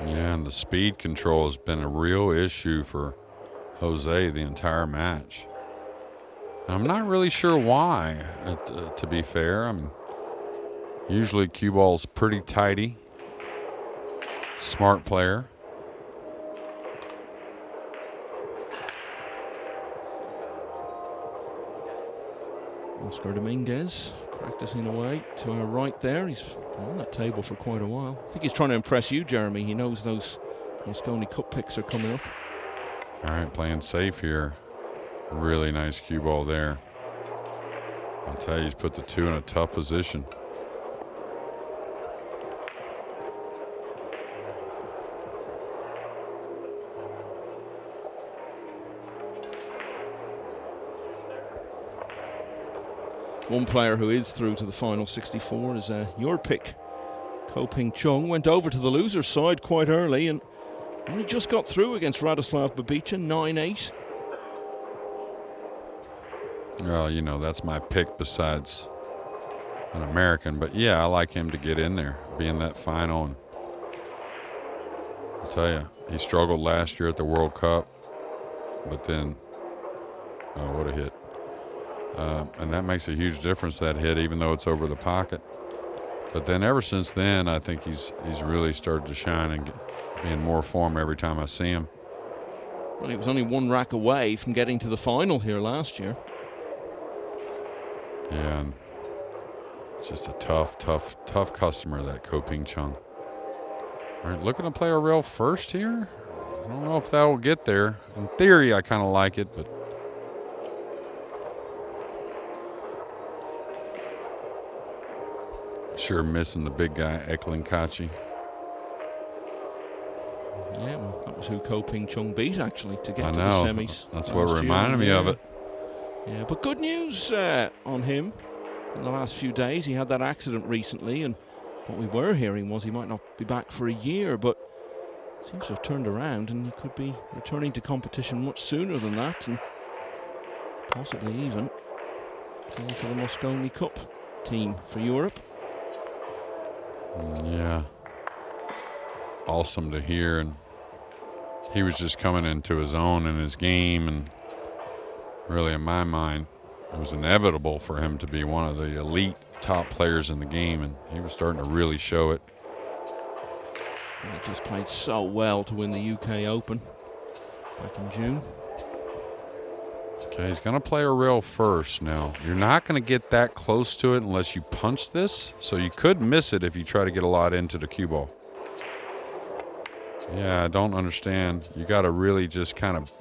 Yeah, and the speed control has been a real issue for Jose the entire match. I'm not really sure why, to be fair. Usually cue ball's pretty tidy. Smart player. Oscar Dominguez practicing away to our right there. He's been on that table for quite a while. I think he's trying to impress you, Jeremy. He knows those Moscone Cup picks are coming up. All right, playing safe here. Really nice cue ball there. I'll tell you, he's put the 2 in a tough position. One player who is through to the final 64 is your pick. Ko Ping Chung went over to the loser's side quite early and only just got through against Radoslav Babica, 9-8. Well, that's my pick besides an American. But, yeah, I like him to get in there, be in that final. And I'll tell you, he struggled last year at the World Cup. But then, what a hit. And that makes a huge difference, that hit, even though it's over the pocket. But then ever since then, I think he's really started to shine and be in more form every time I see him. Well, he was only 1 rack away from getting to the final here last year. Yeah, and it's just a tough customer, that Ko Ping Chung. All right, looking to play a real first here. I don't know if that will get there. In theory, I kind of like it, but sure missing the big guy, Ekling Kachi. Yeah, well, That was who Ko Ping Chung beat, actually, to get to the semis. That's what reminded me of it. Yeah, but good news on him in the last few days. He had that accident recently, and what we were hearing was he might not be back for a year, but seems to have turned around, and he could be returning to competition much sooner than that, and possibly even playing for the Mosconi Cup team for Europe. Yeah. Awesome to hear, and he was just coming into his own in his game, and really, in my mind, it was inevitable for him to be one of the elite top players in the game, and he was starting to really show it. And he just played so well to win the UK Open back in June. Okay, he's going to play a rail first now. You're not going to get that close to it unless you punch this, so you could miss it if you try to get a lot into the cue ball. Yeah, I don't understand. You got to really just kind of,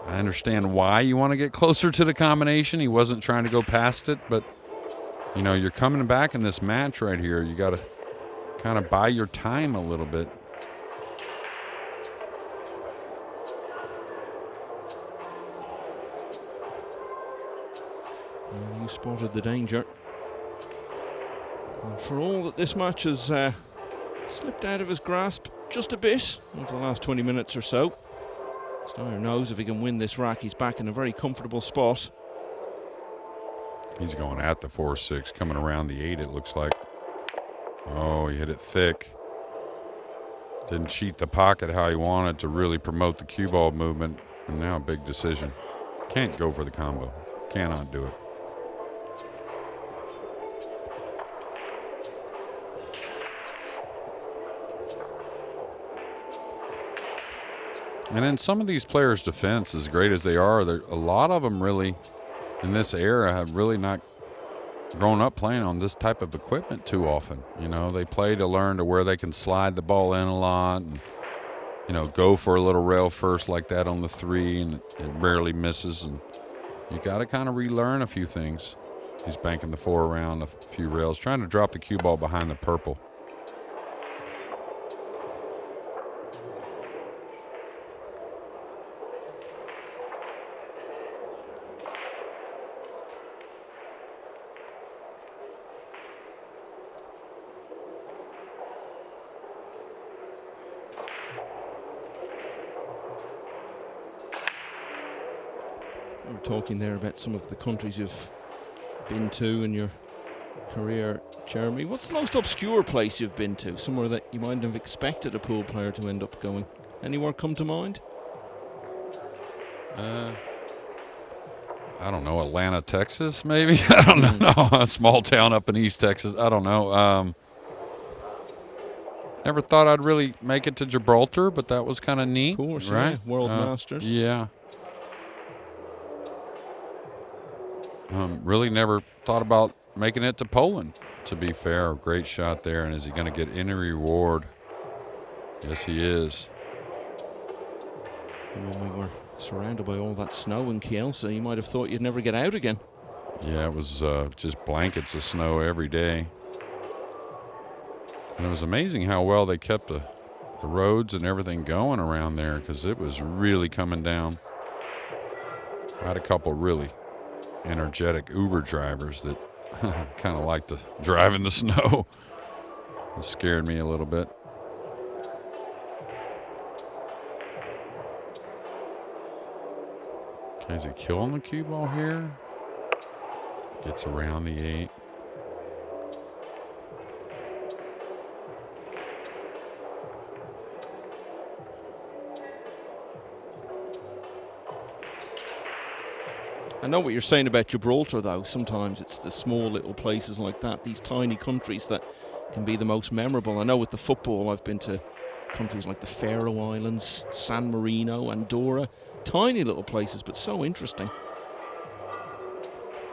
I understand why you want to get closer to the combination. He wasn't trying to go past it, but, you know, you're coming back in this match right here. You got to kind of buy your time a little bit. Well, you spotted the danger. And for all that this match has slipped out of his grasp just a bit over the last 20 minutes or so, Styer knows if he can win this rack, he's back in a very comfortable spot. He's going at the 4-6, coming around the 8, it looks like. Oh, he hit it thick. Didn't cheat the pocket how he wanted to really promote the cue ball movement, and now a big decision. Can't go for the combo. Cannot do it. And in some of these players' defense, as great as they are, a lot of them really, in this era, have really not grown up playing on this type of equipment too often. You know, they play to learn to where they can slide the ball in a lot and, you know, go for a little rail first like that on the 3, and it rarely misses. And you got to kind of relearn a few things. He's banking the 4 around a few rails, trying to drop the cue ball behind the purple. We're talking there about some of the countries you've been to in your career, Jeremy. What's the most obscure place you've been to? Somewhere that you might have expected a pool player to end up going? Anywhere come to mind? I don't know, Atlanta, Texas, maybe? I don't know. A small town up in East Texas. I don't know. Never thought I'd really make it to Gibraltar, but that was kind of neat. Of course, right? Yeah. World Masters. Yeah. Really never thought about making it to Poland, to be fair. A great shot there. And is he going to get any reward? Yes, he is. When we were surrounded by all that snow in Kielce, you might have thought you'd never get out again. Yeah, it was just blankets of snow every day. And it was amazing how well they kept the roads and everything going around there, because it was really coming down. I had a couple really energetic Uber drivers that kind of like to drive in the snow. It scared me a little bit. Okay, is he killing the cue ball here? Gets around the 8. I know what you're saying about Gibraltar, though. Sometimes it's the small little places like that, these tiny countries, that can be the most memorable. I know with the football, I've been to countries like the Faroe Islands, San Marino, Andorra. Tiny little places, but so interesting.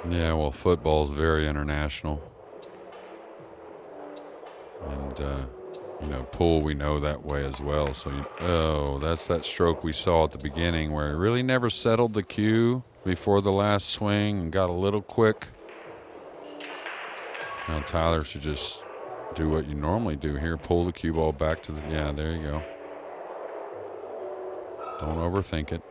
Yeah, well, football's very international. And, you know, pool, we know that way as well. So, that's that stroke we saw at the beginning where he really never settled the cue before the last swing and got a little quick. Now Tyler should just do what you normally do here, pull the cue ball back to the, yeah, there you go. Don't overthink it.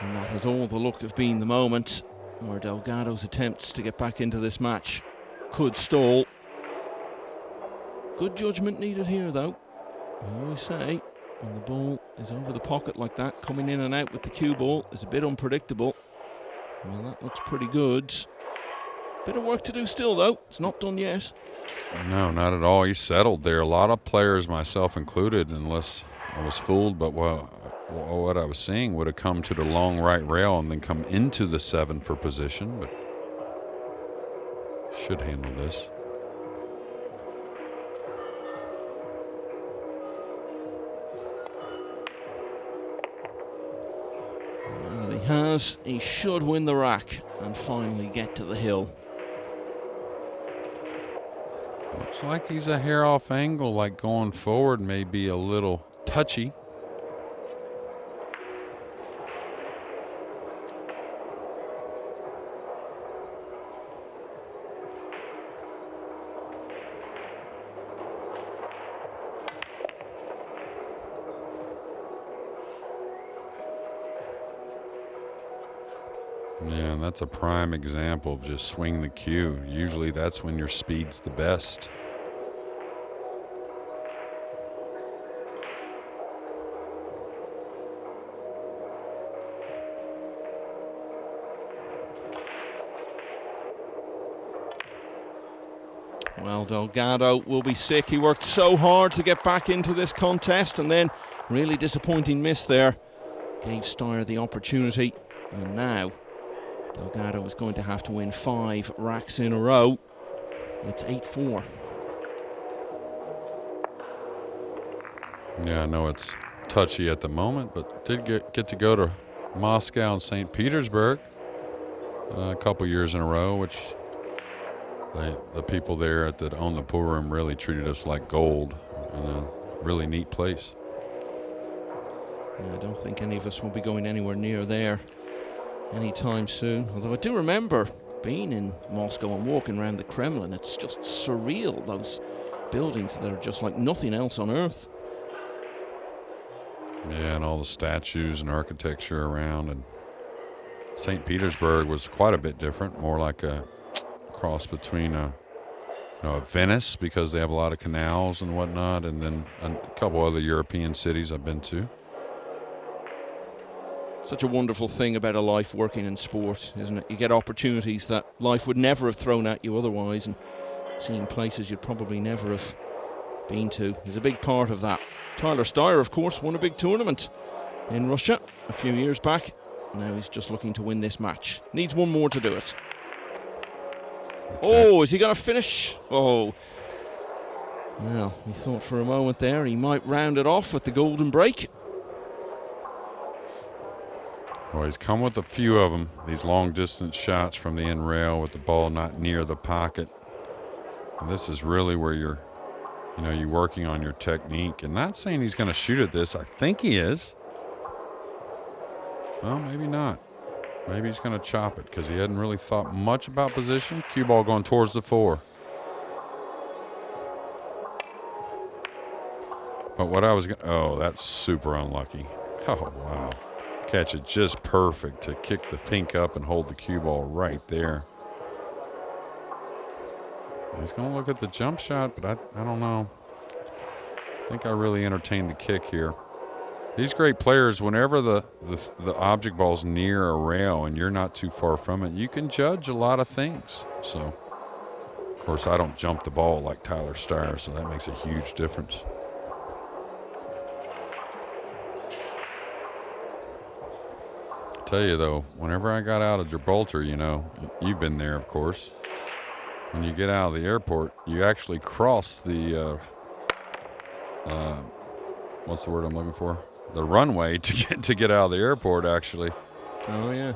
And that has all the look of being the moment where Delgado's attempts to get back into this match could stall. Good judgment needed here, though. I always say, when the ball is over the pocket like that, coming in and out with the cue ball is a bit unpredictable. Well, that looks pretty good. Bit of work to do still, though. It's not done yet. No, not at all. He settled there. A lot of players, myself included, unless I was fooled, but what I was seeing would have come to the long right rail and then come into the 7 for position, but should handle this. Well, he has. He should win the rack and finally get to the hill. Looks like he's a hair off angle, like going forward may be a little touchy. Yeah, and that's a prime example of just swing the cue. Usually that's when your speed's the best. Well, Delgado will be sick. He worked so hard to get back into this contest, and then really disappointing miss there gave Styer the opportunity. And now Delgado is going to have to win 5 racks in a row. It's 8-4. Yeah, I know it's touchy at the moment, but did get to go to Moscow and St. Petersburg a couple years in a row, which the people there that own the pool room really treated us like gold, in a really neat place. Yeah, I don't think any of us will be going anywhere near there anytime soon. Although I do remember being in Moscow and walking around the Kremlin. It's just surreal, those buildings that are just like nothing else on earth. Yeah, and all the statues and architecture around. And St. Petersburg was quite a bit different, more like a cross between a Venice, because they have a lot of canals and whatnot, and then a couple other European cities I've been to. Such a wonderful thing about a life working in sport, isn't it? You get opportunities that life would never have thrown at you otherwise, and seeing places you'd probably never have been to is a big part of that. Tyler Styer, of course, won a big tournament in Russia a few years back. Now he's just looking to win this match. Needs one more to do it. Oh, is he going to finish? Oh. Well, we thought for a moment there he might round it off with the golden break. Well, he's come with a few of them, these long-distance shots from the end rail with the ball not near the pocket. And this is really where you're working on your technique. And not saying he's going to shoot at this. I think he is. Well, maybe not. Maybe he's going to chop it because he hadn't really thought much about position. Cue ball going towards the 4. But what I was going to... Oh, that's super unlucky. Oh, wow. Catch it just perfect to kick the pink up and hold the cue ball right there. He's going to look at the jump shot, but I don't know. I think I really entertained the kick here. These great players, whenever the object ball's near a rail and you're not too far from it, you can judge a lot of things. So, of course, I don't jump the ball like Tyler Styer, so that makes a huge difference. I tell you, though, whenever I got out of Gibraltar, you've been there, of course. When you get out of the airport, you actually cross the, what's the word I'm looking for? The runway to get out of the airport, actually. Oh, yeah.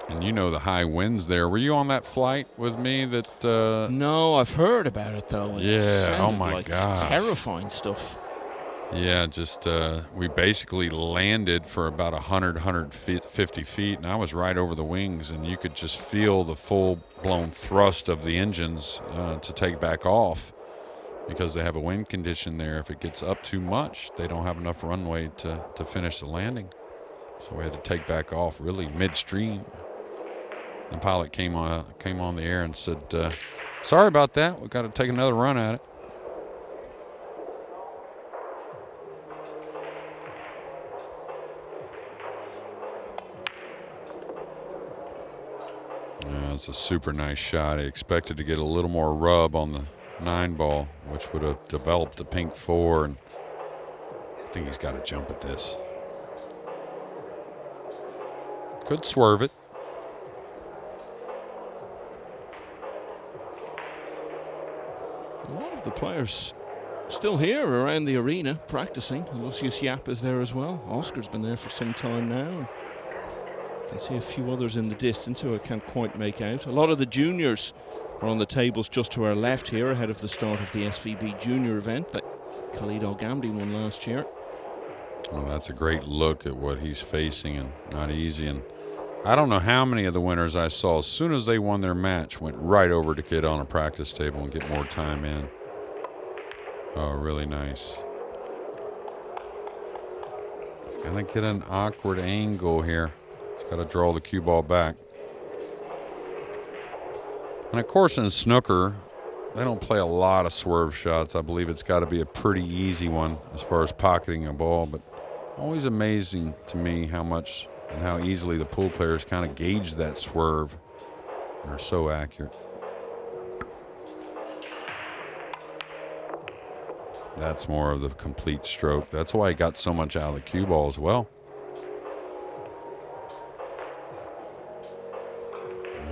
And the high winds there. Were you on that flight with me that... No, I've heard about it, though. Yeah, oh my gosh. Terrifying stuff. Yeah, just we basically landed for about 150 feet, and I was right over the wings, and you could just feel the full-blown thrust of the engines to take back off. because they have a wind condition there. If it gets up too much, they don't have enough runway to finish the landing. So we had to take back off really midstream. The pilot came on the air and said, sorry about that. We've got to take another run at it. It's a super nice shot. I expected to get a little more rub on the 9 ball, which would have developed the pink 4, and I think he's got to jump at this. Could swerve it. A lot of the players still here around the arena practicing. Lucius Yap is there as well. Oscar's been there for some time now. I can see a few others in the distance who I can't quite make out. A lot of the juniors are on the tables just to our left here ahead of the start of the SVB Junior event that Khalid Al-Ghamdi won last year. Well, that's a great look at what he's facing, and not easy. And I don't know how many of the winners I saw, as soon as they won their match, went right over to get on a practice table and get more time in. Oh, really nice. He's going to get an awkward angle here. He's got to draw the cue ball back. And of course in snooker, they don't play a lot of swerve shots. I believe it's got to be a pretty easy one as far as pocketing a ball, but always amazing to me how much and how easily the pool players kind of gauge that swerve. They're so accurate. That's more of the complete stroke. That's why he got so much out of the cue ball as well.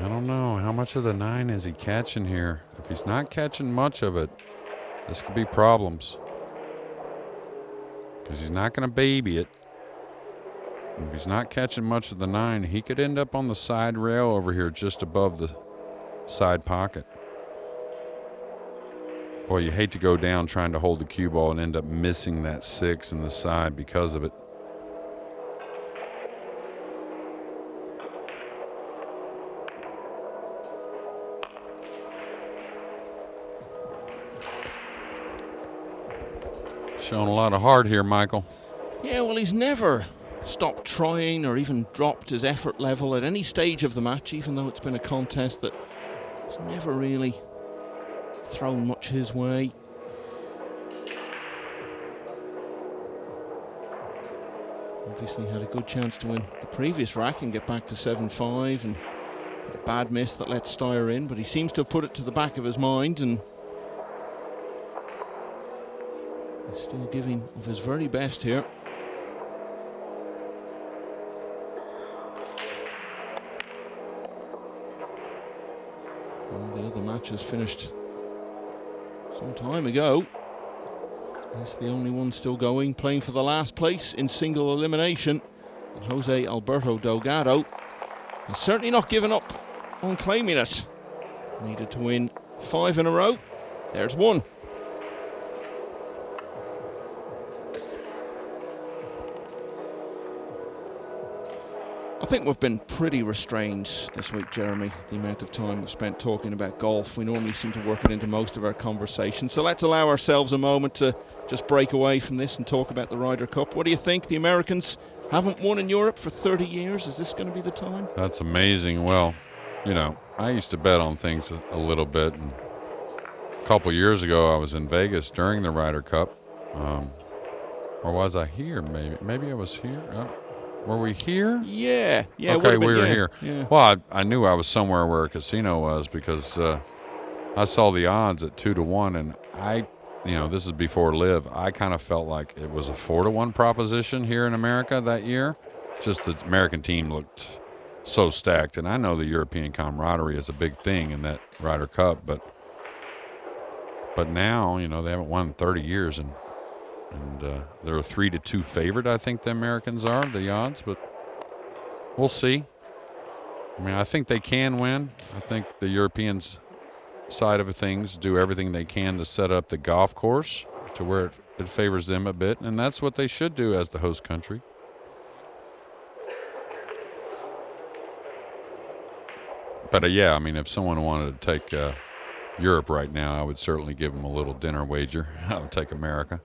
I don't know. How much of the 9 is he catching here? If he's not catching much of it, this could be problems. Because he's not going to baby it. And if he's not catching much of the 9, he could end up on the side rail over here just above the side pocket. Boy, you hate to go down trying to hold the cue ball and end up missing that 6 in the side because of it. Showing a lot of heart here, Michael. Yeah, well, he's never stopped trying or even dropped his effort level at any stage of the match, even though it's been a contest that has never really thrown much his way. Obviously had a good chance to win the previous rack and get back to 7-5, and a bad miss that let Styer in, but he seems to have put it to the back of his mind and he's still giving of his very best here. Well, the other matches finished some time ago. That's the only one still going, playing for the last place in single elimination. And Jose Alberto Delgado has certainly not given up on claiming it. Needed to win 5 in a row. There's 1. I think we've been pretty restrained this week, Jeremy, the amount of time we've spent talking about golf. We normally seem to work it into most of our conversations. So let's allow ourselves a moment to just break away from this and talk about the Ryder Cup. What do you think? The Americans haven't won in Europe for 30 years. Is this going to be the time? That's amazing. Well, you know, I used to bet on things a little bit. And a couple years ago, I was in Vegas during the Ryder Cup. Or was I here? Maybe I was here. Were we here? Yeah. Okay, we were here. Yeah. Well, I knew I was somewhere where a casino was because I saw the odds at 2-1, and this is before Live. I kind of felt like it was a 4-1 proposition here in America that year. Just the American team looked so stacked, and I know the European camaraderie is a big thing in that Ryder Cup, but now, you know, they haven't won in 30 years, and they're a 3-2 favorite, I think the Americans are, the odds, but we'll see. I mean, I think they can win. I think the Europeans side of things do everything they can to set up the golf course to where it favors them a bit, and that's what they should do as the host country. But yeah, I mean, if someone wanted to take Europe right now, I would certainly give him a little dinner wager. I would take America.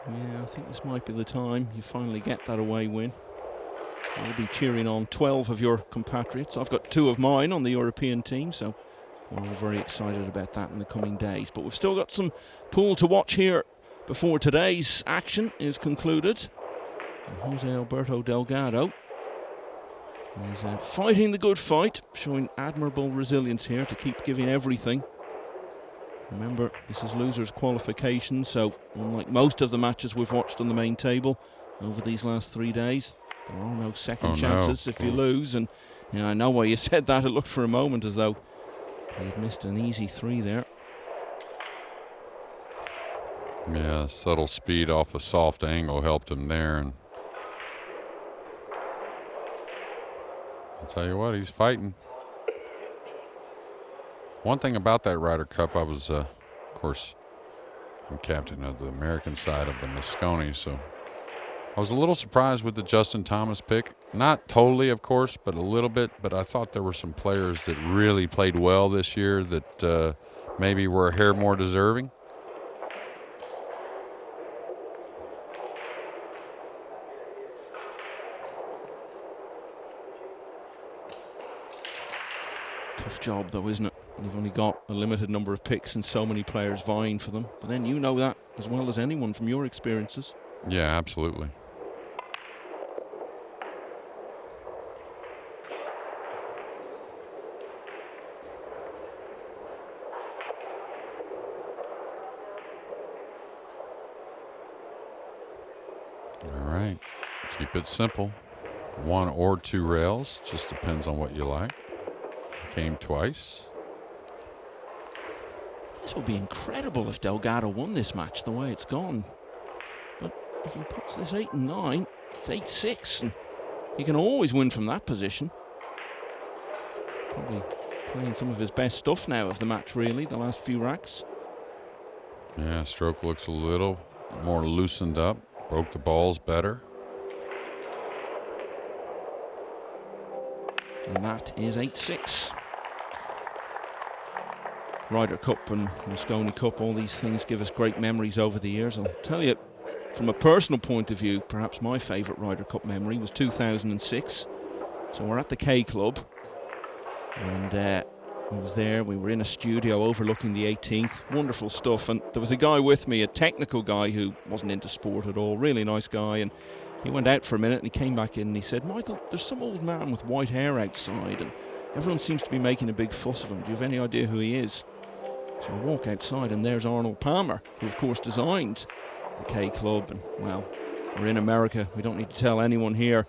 Yeah, I think this might be the time you finally get that away win. I'll be cheering on 12 of your compatriots. I've got 2 of mine on the European team, so we're all very excited about that in the coming days. But we've still got some pool to watch here before today's action is concluded. And Jose Alberto Delgado is fighting the good fight, showing admirable resilience here to keep giving everything. Remember, this is losers' qualification, so unlike most of the matches we've watched on the main table over these last 3 days, there are no second chances if you lose. And you know, I know why you said that. It looked for a moment as though he had missed an easy 3 there. Yeah, subtle speed off a soft angle helped him there. And I'll tell you what, he's fighting. One thing about that Ryder Cup, I was, of course, I'm captain of the American side of the Mosconi, so I was a little surprised with the Justin Thomas pick. Not totally, of course, but a little bit. But I thought there were some players that really played well this year that maybe were a hair more deserving. Tough job, though, isn't it? You've only got a limited number of picks and so many players vying for them. But then you know that as well as anyone from your experiences. Yeah, absolutely. All right. Keep it simple. 1 or 2 rails. Just depends on what you like. Came twice. This would be incredible if Delgado won this match the way it's gone. But if he puts this 8 and 9, it's 8-6, and he can always win from that position. Probably playing some of his best stuff now of the match, really, the last few racks. Yeah, stroke looks a little more loosened up. Broke the balls better. And that is 8-6. Ryder Cup and Mosconi Cup, all these things give us great memories over the years. I'll tell you, from a personal point of view, perhaps my favourite Ryder Cup memory was 2006. So we're at the K Club, and I was there. We were in a studio overlooking the 18th. Wonderful stuff. And there was a guy with me, a technical guy who wasn't into sport at all, really nice guy. And he went out for a minute and he came back in and he said, "Michael, there's some old man with white hair outside and everyone seems to be making a big fuss of him. Do you have any idea who he is?" So I walk outside and there's Arnold Palmer, who of course designed the K Club. And well, we're in America. We don't need to tell anyone here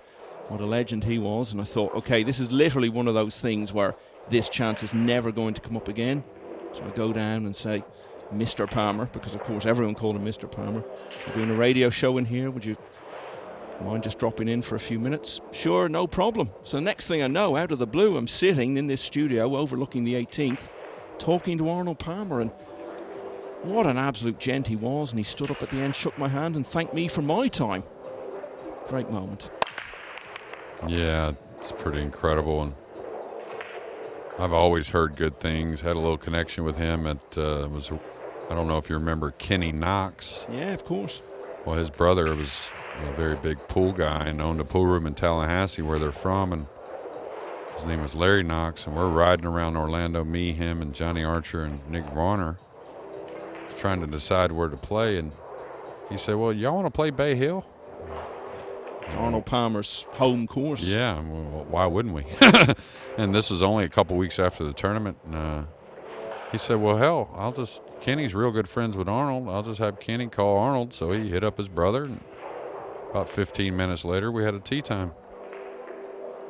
what a legend he was. And I thought, okay, this is literally one of those things where this chance is never going to come up again. So I go down and say, "Mr. Palmer," because of course everyone called him Mr. Palmer. "We're doing a radio show in here. Would you mind just dropping in for a few minutes?" "Sure, no problem." So next thing I know, out of the blue, I'm sitting in this studio overlooking the 18th, talking to Arnold Palmer, and what an absolute gent he was. And he stood up at the end, shook my hand and thanked me for my time. Great moment. Yeah, it's pretty incredible. And I've always heard good things. Had a little connection with him at I don't know if you remember Kenny Knox. Yeah, of course. Well, his brother was a very big pool guy and owned a pool room in Tallahassee where they're from, and his name was Larry Knox. And we're riding around Orlando, me, him, and Johnny Archer and Nick Varner, trying to decide where to play. And he said, "Well, y'all want to play Bay Hill?" It's Arnold Palmer's home course. Yeah, well, why wouldn't we? And this is only a couple weeks after the tournament. And he said, "Well, hell, Kenny's real good friends with Arnold. I'll just have Kenny call Arnold." So he hit up his brother, and about 15 minutes later, we had a tee time.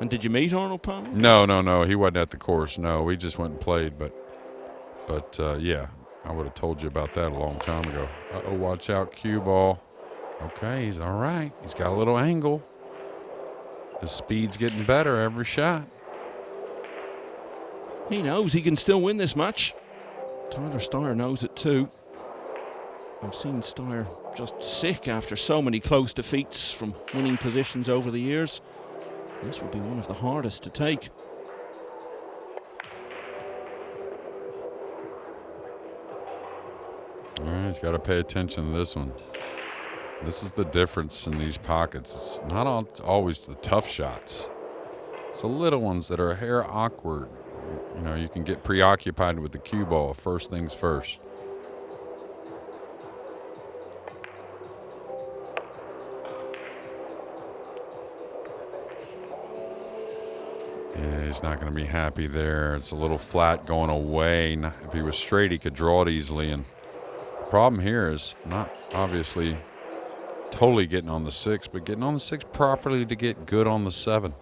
And did you meet Arnold Palmer? No. He wasn't at the course. No, we just went and played. But yeah, I would have told you about that a long time ago. Uh-oh, watch out, cue ball. Okay, he's all right. He's got a little angle. His speed's getting better every shot. He knows he can still win this match. Tyler Styer knows it too. I've seen Styer just sick after so many close defeats from winning positions over the years. This will be one of the hardest to take. he's got to pay attention to this one. This is the difference in these pockets. It's not always the tough shots. It's the little ones that are a hair awkward. You know, you can get preoccupied with the cue ball. First things first. Yeah, he's not going to be happy there. It's a little flat going away. If he was straight, he could draw it easily. And the problem here is not obviously totally getting on the 6, but getting on the 6 properly to get good on the 7.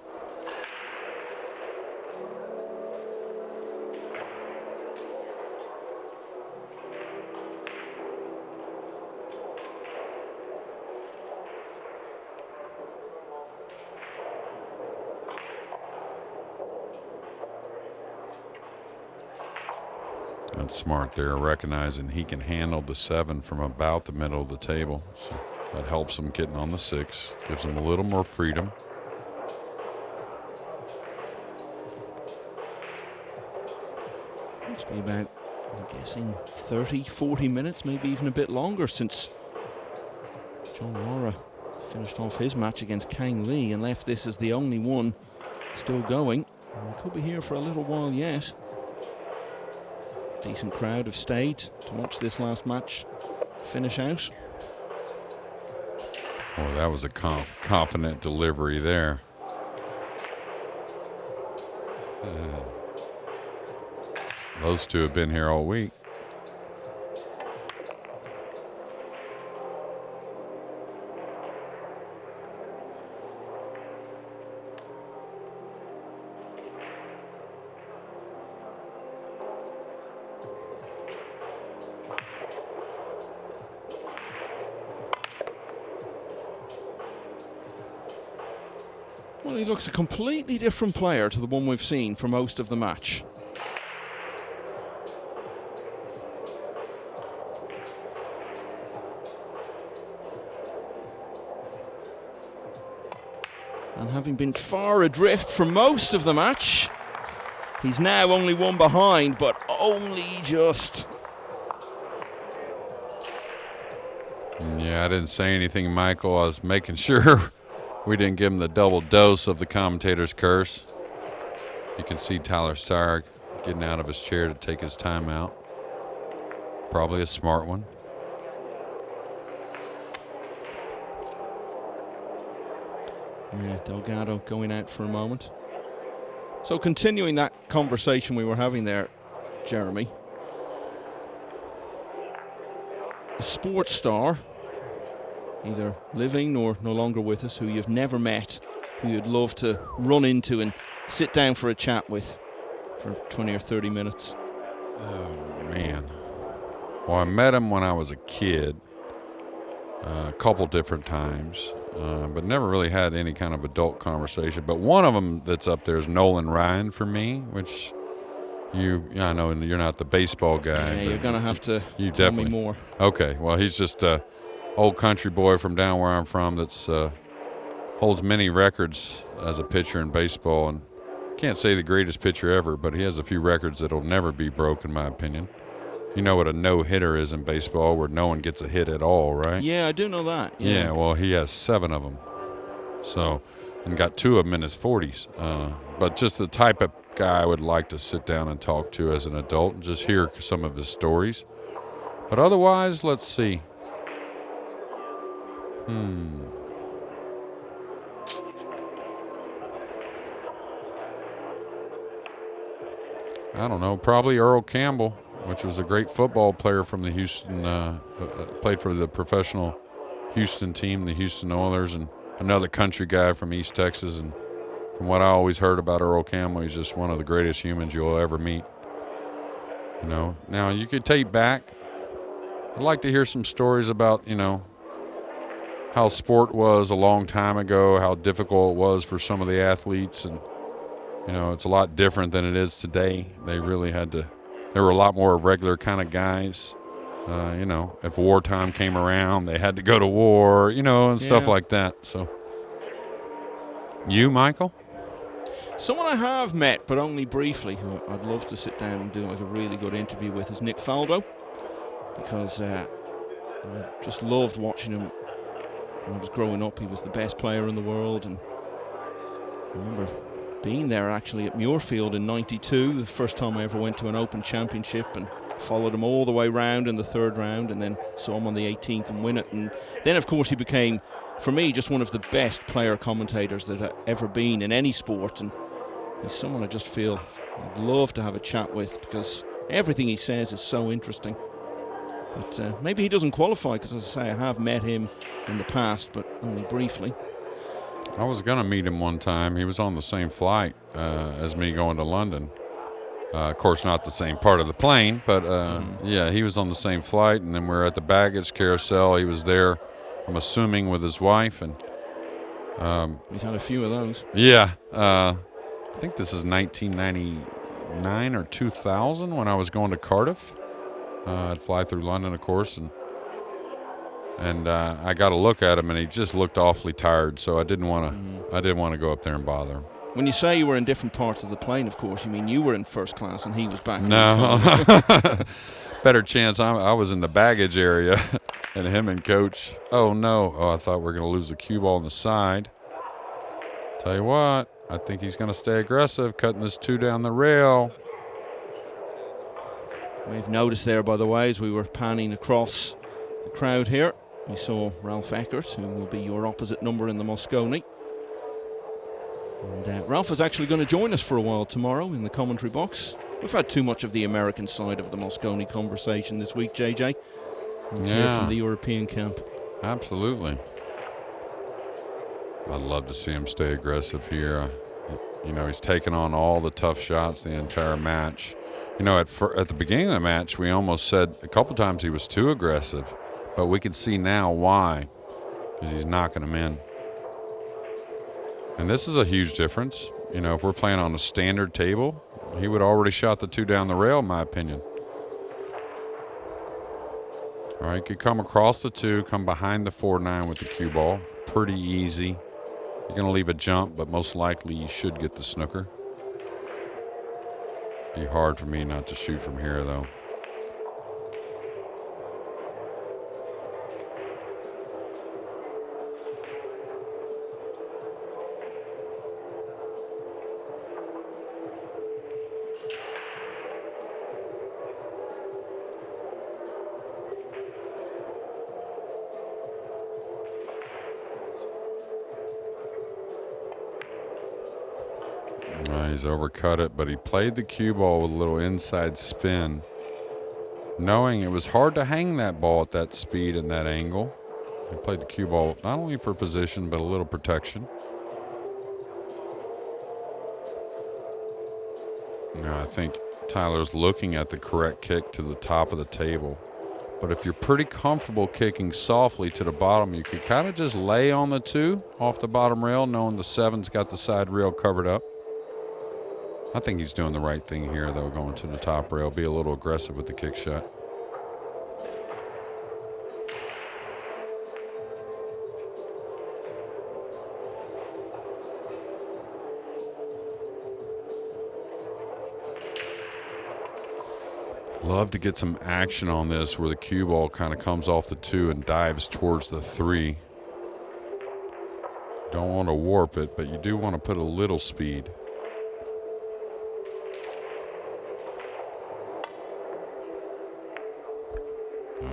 That's smart there, recognizing he can handle the 7 from about the middle of the table. So that helps him getting on the 6, gives him a little more freedom. Must be about, I'm guessing, 30, 40 minutes, maybe even a bit longer since John Lara finished off his match against Kang Lee and left this as the only one still going. And we could be here for a little while yet. Decent crowd have stayed to watch this last match finish out. Oh, that was a confident delivery there. Those two have been here all week. Well, he looks a completely different player to the one we've seen for most of the match. And having been far adrift for most of the match, he's now only one behind, but only just. Yeah, I didn't say anything, Michael. I was making sure we didn't give him the double dose of the commentator's curse. You can see Tyler Styer getting out of his chair to take his time out. Probably a smart one. Yeah, Delgado going out for a moment. So continuing that conversation we were having there, Jeremy. A sports star, either living or no longer with us, who you've never met, who you'd love to run into and sit down for a chat with for 20 or 30 minutes. Oh, man. Well, I met him when I was a kid, a couple different times, but never really had any kind of adult conversation. But one of them that's up there is Nolan Ryan for me, which I know you're not the baseball guy. Yeah, you're going to have to tell definitely me more. Okay, well, he's just a old country boy from down where I'm from that's holds many records as a pitcher in baseball, and can't say the greatest pitcher ever, but he has a few records that'll never be broken, in my opinion. You know what a no-hitter is in baseball, where no one gets a hit at all, right? Yeah, I do know that. Yeah, well, he has 7 of them. So, and got 2 of them in his 40s. But just the type of guy I would like to sit down and talk to as an adult and just hear some of his stories. But otherwise, let's see. I don't know, probably Earl Campbell, which was a great football player from the Houston, played for the professional Houston team, the Houston Oilers, and another country guy from East Texas. And from what I always heard about Earl Campbell, he's just one of the greatest humans you'll ever meet. You know, now you could take back. I'd like to hear some stories about, you know, how sport was a long time ago, how difficult it was for some of the athletes, and you know, it's a lot different than it is today. They really had to, there were a lot more regular kind of guys. You know, if wartime came around, they had to go to war, you know, and stuff like that. So, you, Michael? Someone I have met, but only briefly, who I'd love to sit down and do like a really good interview with, is Nick Faldo, because I just loved watching him when I was growing up. He was the best player in the world, and I remember being there actually at Muirfield in '92, the first time I ever went to an Open Championship, and followed him all the way round in the third round, and then saw him on the 18th and win it. And then of course he became, for me, just one of the best player commentators that I've ever been in any sport, and he's someone I just feel I'd love to have a chat with, because everything he says is so interesting. But maybe he doesn't qualify, because as I say, I have met him in the past, but only briefly. I was going to meet him one time. He was on the same flight as me going to London. Of course, not the same part of the plane, but yeah, he was on the same flight. And then we were at the baggage carousel. He was there, I'm assuming, with his wife. And he's had a few of those. Yeah. I think this is 1999 or 2000 when I was going to Cardiff. I'd fly through London, of course, and I got a look at him, and he just looked awfully tired. So I didn't want to go up there and bother him. When you say you were in different parts of the plane, of course, you mean you were in first class and he was back. No, better chance I was in the baggage area, and him and Coach. Oh no! Oh, I thought we were going to lose the cue ball on the side. Tell you what, I think he's going to stay aggressive, cutting this 2 down the rail. We've noticed there, by the way, as we were panning across the crowd here, we saw Ralph Eckert, who will be your opposite number in the Mosconi. And Ralph is actually going to join us for a while tomorrow in the commentary box. We've had too much of the American side of the Mosconi conversation this week, JJ. Let's hear from the European camp. Absolutely. I'd love to see him stay aggressive here. You know, he's taken on all the tough shots the entire match. You know, at the beginning of the match, we almost said a couple times he was too aggressive, but we can see now why, because he's knocking them in. And this is a huge difference. You know, if we're playing on a standard table, he would already shot the 2 down the rail, in my opinion. All right, could come across the 2, come behind the 4-9 with the cue ball. Pretty easy. You're going to leave a jump, but most likely you should get the snooker. Be hard for me not to shoot from here, though. He's overcut it, but he played the cue ball with a little inside spin, knowing it was hard to hang that ball at that speed and that angle. He played the cue ball not only for position, but a little protection. Now I think Tyler's looking at the correct kick to the top of the table. But if you're pretty comfortable kicking softly to the bottom, you could kind of just lay on the 2 off the bottom rail, knowing the 7's got the side rail covered up. I think he's doing the right thing here, though, going to the top rail. Be a little aggressive with the kick shot. Love to get some action on this where the cue ball kind of comes off the 2 and dives towards the 3. Don't want to warp it, but you do want to put a little speed.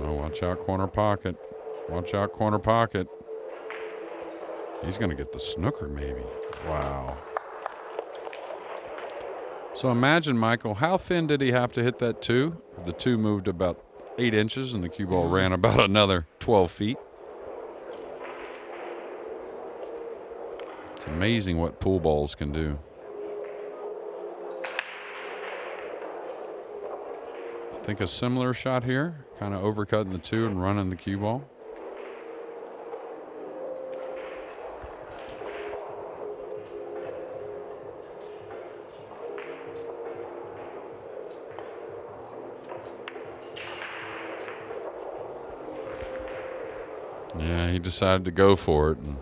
Oh, watch out, corner pocket. Watch out, corner pocket. He's going to get the snooker, maybe. Wow. So imagine, Michael, how thin did he have to hit that 2? The 2 moved about 8 inches, and the cue ball ran about another 12 feet. It's amazing what pool balls can do. I think a similar shot here, kind of overcutting the 2 and running the cue ball. Yeah, he decided to go for it. And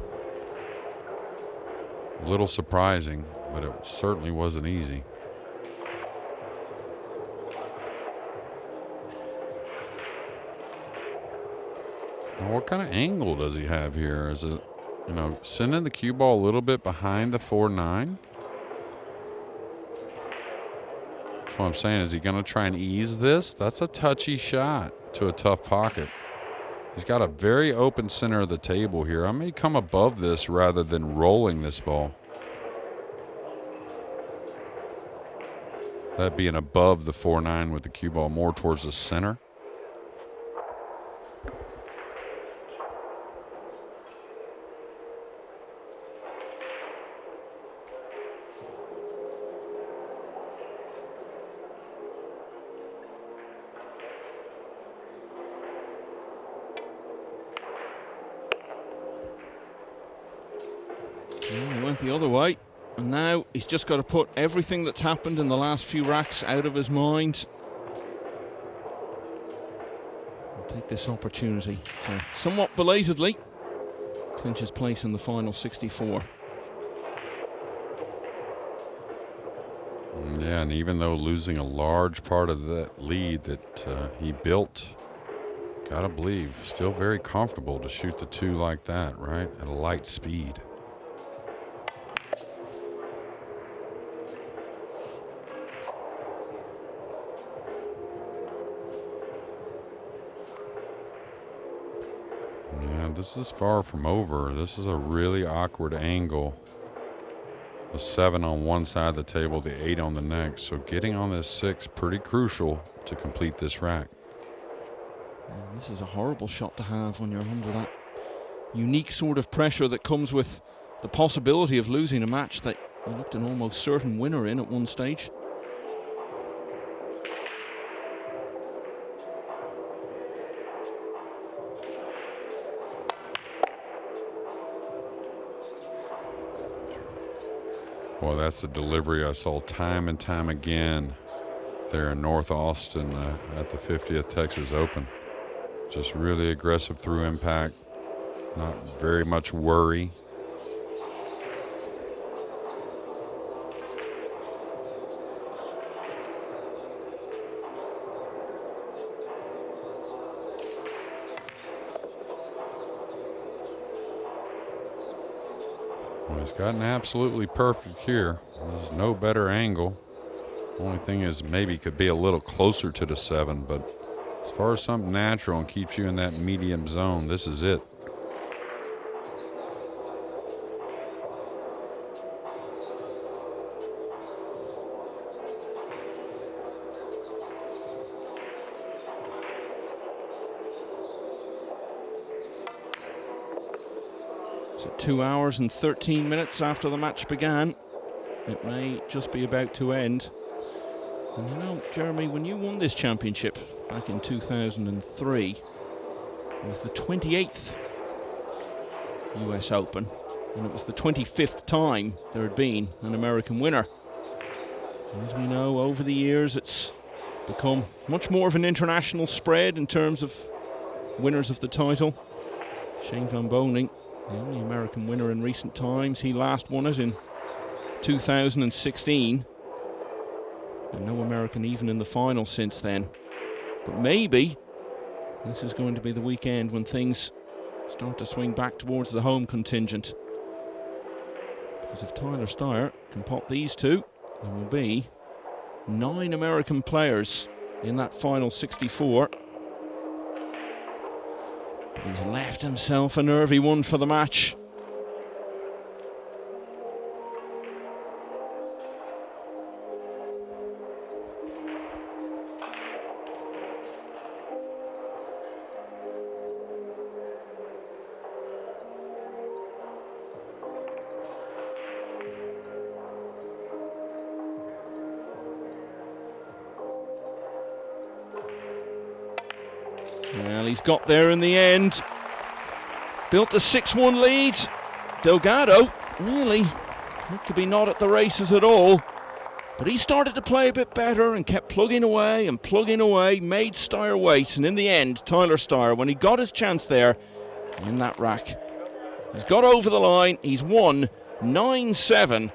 a little surprising, but it certainly wasn't easy. Now, what kind of angle does he have here? Is it, you know, sending the cue ball a little bit behind the 4-9? That's what I'm saying. Is he going to try and ease this? That's a touchy shot to a tough pocket. He's got a very open center of the table here. I may come above this rather than rolling this ball. That being above the 4-9 with the cue ball more towards the center. He went the other way, and now he's just got to put everything that's happened in the last few racks out of his mind. And take this opportunity to somewhat belatedly clinch his place in the final 64. Yeah, and even though losing a large part of that lead that he built, gotta believe, still very comfortable to shoot the 2 like that, right? At a light speed. Yeah, this is far from over. This is a really awkward angle. The 7 on one side of the table, the 8 on the next. So getting on this 6, pretty crucial to complete this rack. And this is a horrible shot to have when you're under that unique sort of pressure that comes with the possibility of losing a match that you looked an almost certain winner in at one stage. Boy, that's the delivery I saw time and time again there in North Austin at the 50th Texas Open. Just really aggressive through impact, not very much worry. Well, he's gotten absolutely perfect here. There's no better angle. Only thing is maybe could be a little closer to the 7, but as far as something natural and keeps you in that medium zone, this is it. So 2 hours and 13 minutes after the match began. It may just be about to end. And you know, Jeremy, when you won this championship back in 2003, it was the 28th US Open, and it was the 25th time there had been an American winner. And as we know, over the years, it's become much more of an international spread in terms of winners of the title. Shane Van Boening, the only American winner in recent times. He last won it in 2016. And no American even in the final since then. But maybe this is going to be the weekend when things start to swing back towards the home contingent. Because if Tyler Styer can pop these 2, there will be 9 American players in that final 64. But he's left himself a nervy one for the match. Well, he's got there in the end. Built a 6-1 lead. Delgado really looked to be not at the races at all. But he started to play a bit better and kept plugging away, made Styer wait. And in the end, Tyler Styer, when he got his chance there in that rack, he's got over the line. He's won 9-7.